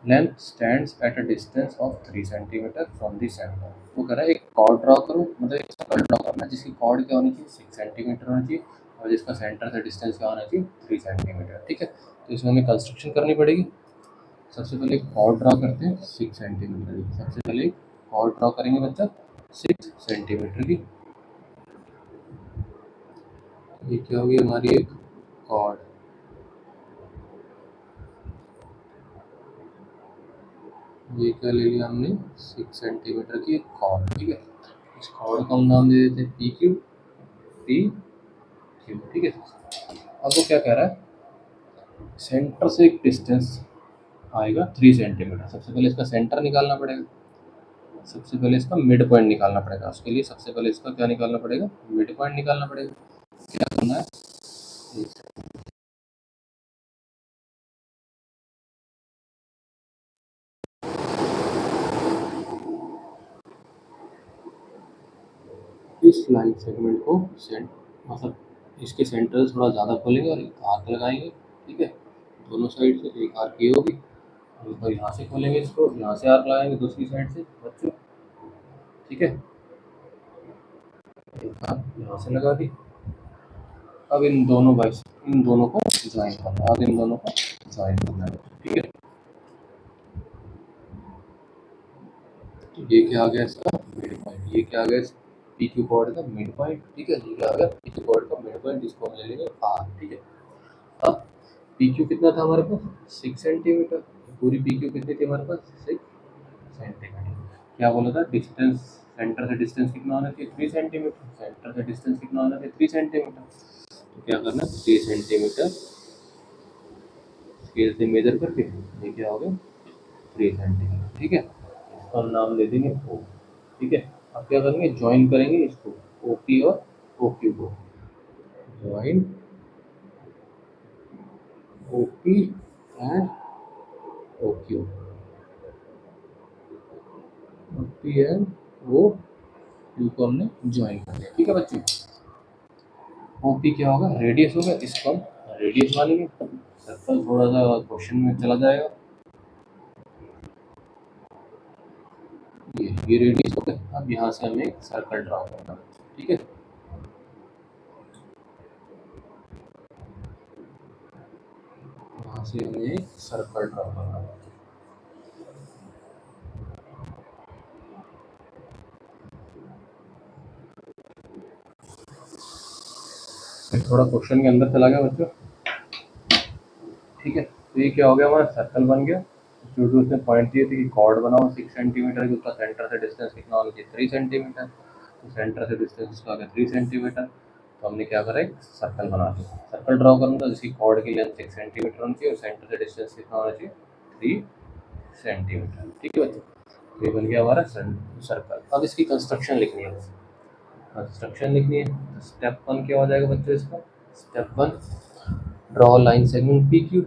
length stands at a distance of 3 centimetre from the centre. वो कह रहा है एक कॉर्ड ड्रॉ करो, मतलब एक सर्कल ड्रॉ करना है जिसकी कॉर्ड क्या होनी चाहिए, 6 सेंटीमीटर होनी चाहिए, और जिसका सेंटर से डिस्टेंस क्या होना चाहिए, 3 सेंटीमीटर, ठीक है। तो इसमें हमें कंस्ट्रक्शन करनी पड़ेगी। सबसे पहले एक कॉर्ड ड्रॉ करते हैं 6 सेंटीमीटर की, सबसे पहले एक कॉर्ड ड्रॉ करेंगे बच्चा 6 सेंटीमीटर की। ये क्या होगी हमारी एक कॉर्ड, ये क्या ले लिया हमने 6 सेंटीमीटर की एक कॉर्ड, ठीक है। इस कॉर्ड का हम नाम दे देते हैं पी क्यू, पी क्यू, ठीक है। अब वो क्या कह रहा है, सेंटर से एक डिस्टेंस आएगा 3 सेंटीमीटर। सबसे पहले इसका सेंटर निकालना पड़ेगा, सबसे पहले इसका मिड पॉइंट निकालना पड़ेगा, उसके लिए सबसे पहले इसका क्या निकालना पड़ेगा, मिड पॉइंट निकालना पड़ेगा। क्या करना है, इस लाइन सेगमेंट को मतलब इसके सेंटर से थोड़ा ज़्यादा खोलेंगे और एक आर्क लगाएंगे, ठीक है, दोनों साइड से एक आर्क ये होगी, और यहाँ से खोलेंगे इसको, यहाँ से आर्क लगाएंगे दूसरी साइड से बच्चों, ठीक है, एक आर्क यहाँ से लगा दी। अब इन दोनों को ज्वाइन करना है, अब इन दोनों को ज्वाइन करना है, ठीक है। तो ये क्या आ गया इसका मिड पॉइंट, ये क्या आ गया पी क्यू कॉर्ड का मिड पॉइंट, ठीक है, ये क्या आ गया पी क्यू कॉर्ड का मिड पॉइंट, जिसको हम ले लेंगे आर, ठीक है। अब पी क्यू कितना था हमारे पास 6 सेंटीमीटर, पूरी पी क्यू कितनी थी हमारे पास 6 सेंटीमीटर। क्या बोला था, डिस्टेंस सेंटर से डिस्टेंस कितना होना चाहिए 3 सेंटीमीटर, सेंटर से डिस्टेंस कितना होना चाहिए 3 सेंटीमीटर। तो क्या करना 3 सेंटीमीटर स्केल से मेजर करके ये क्या हो गया 3 सेंटीमीटर, ठीक है। इसको हम नाम दे देंगे ओ, ठीक है। अब क्या करेंगे, ज्वाइन करेंगे इसको ओ पी और ओ क्यू को, join O P and O Q, O P and O Q को हमने ज्वाइन कर दिया, ठीक है बच्चों। ओ पी क्या होगा, रेडियस होगा, इसको हम रेडियस मानेंगे, सर्कल थोड़ा सा क्वेश्चन में चला जाएगा, ये रेडियस हो गया। अब यहाँ से हमें एक सर्कल ड्रॉ करना है, ठीक है। यहाँ से हमें एक सर्कल ड्रॉ करना है, थोड़ा क्वेश्चन के अंदर चला गया बच्चों, ठीक है। तो ये क्या हो गया, हमारा सर्कल बन गया। जो जो उसने पॉइंट दिए थे कि कॉर्ड बनाओ 6 सेंटीमीटर की, उसका सेंटर से डिस्टेंस कितना होना चाहिए 3 सेंटीमीटर, तो सेंटर से डिस्टेंस उसका आ गया 3 सेंटीमीटर। तो हमने क्या करा, एक सर्कल बना दिया। सर्कल ड्रॉ करना था जिसकी कॉर्ड की लेंथ 6 सेंटीमीटर होनी चाहिए और सेंटर से डिस्टेंस कितना होना चाहिए 3 सेंटीमीटर, ठीक है बच्चों। तो ये बन गया हमारा सर्कल। अब इसकी कंस्ट्रक्शन लिखनी है, कंस्ट्रक्शन लिखनी है। स्टेप 1 क्या हो जाएगा बच्चों इसका, step 1 draw line segment P Q.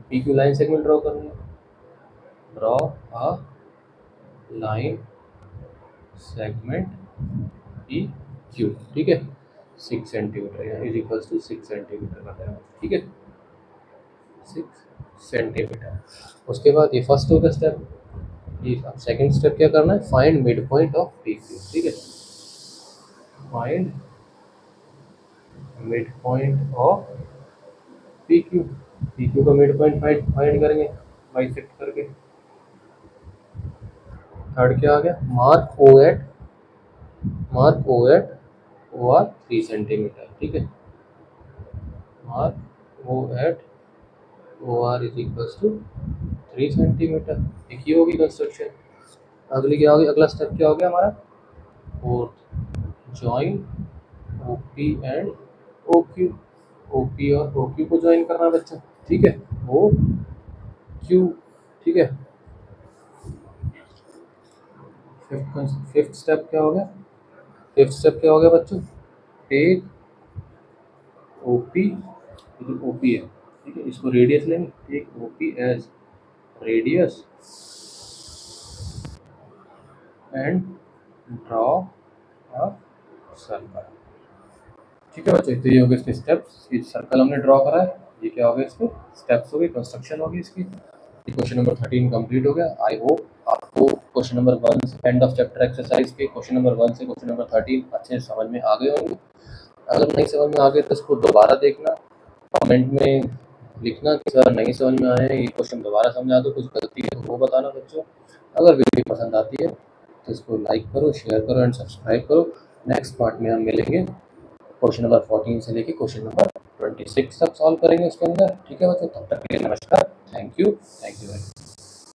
P Q line segment draw करनी है। Draw a line segment P Q, ठीक है। 6 centimetre is equals to 6 centimetre का है, ठीक है, 6 सेंटीमीटर। उसके बाद ये फर्स्ट हो गया स्टेप। ये अब सेकंड स्टेप क्या करना है, find mid point of P Q, ठीक है। Find mid point of P Q. P Q का मिड पॉइंट फाइंड करेंगे बाइसेक्ट करके। थर्ड क्या आ गया, mark O at O R 3 centimetre, ठीक है। Mark O at O R is equals to 3 centimetre. एक ये होगी कंस्ट्रक्शन। अगली क्या होगी, अगला स्टेप क्या हो गया हमारा, fourth join O P and O Q. O P और ओ क्यू को ज्वाइन करना है बच्चा, ठीक है, ओ क्यू, ठीक है। फिफ्थ स्टेप क्या हो गया, फिफ्थ स्टेप क्या हो गया बच्चों, टेक ओपी, जो ओपी है, ठीक है, इसको रेडियस लेंगे। Take O P as radius and draw a circle, ठीक है बच्चों। तो ये हो गए इसके स्टेप्स। ये सर्कल हमने ड्रॉ करा है, ये क्या हो गया, इसके स्टेप्स हो गए, कंस्ट्रक्शन हो गई इसकी। क्वेश्चन नंबर 13 कंप्लीट हो गया। आई होप आपको क्वेश्चन नंबर 1 से एंड ऑफ चैप्टर एक्सरसाइज के क्वेश्चन नंबर 1 से क्वेश्चन नंबर 13 अच्छे से समझ में आ गए होंगे। अगर नहीं समझ में आ गए तो इसको दोबारा देखना, कमेंट में लिखना कि सर नहीं समझ में आए, ये क्वेश्चन दोबारा समझा दो, कुछ गलती है तो वो बताना बच्चों। अगर वीडियो पसंद आती है तो इसको लाइक करो, शेयर करो एंड सब्सक्राइब करो। नेक्स्ट पार्ट में हम मिलेंगे, क्वेश्चन नंबर 14 से लेके क्वेश्चन नंबर 26 तक सॉल्व करेंगे उसके अंदर, ठीक है बच्चों। तब तक के लिए नमस्कार, थैंक यू वेरी मच।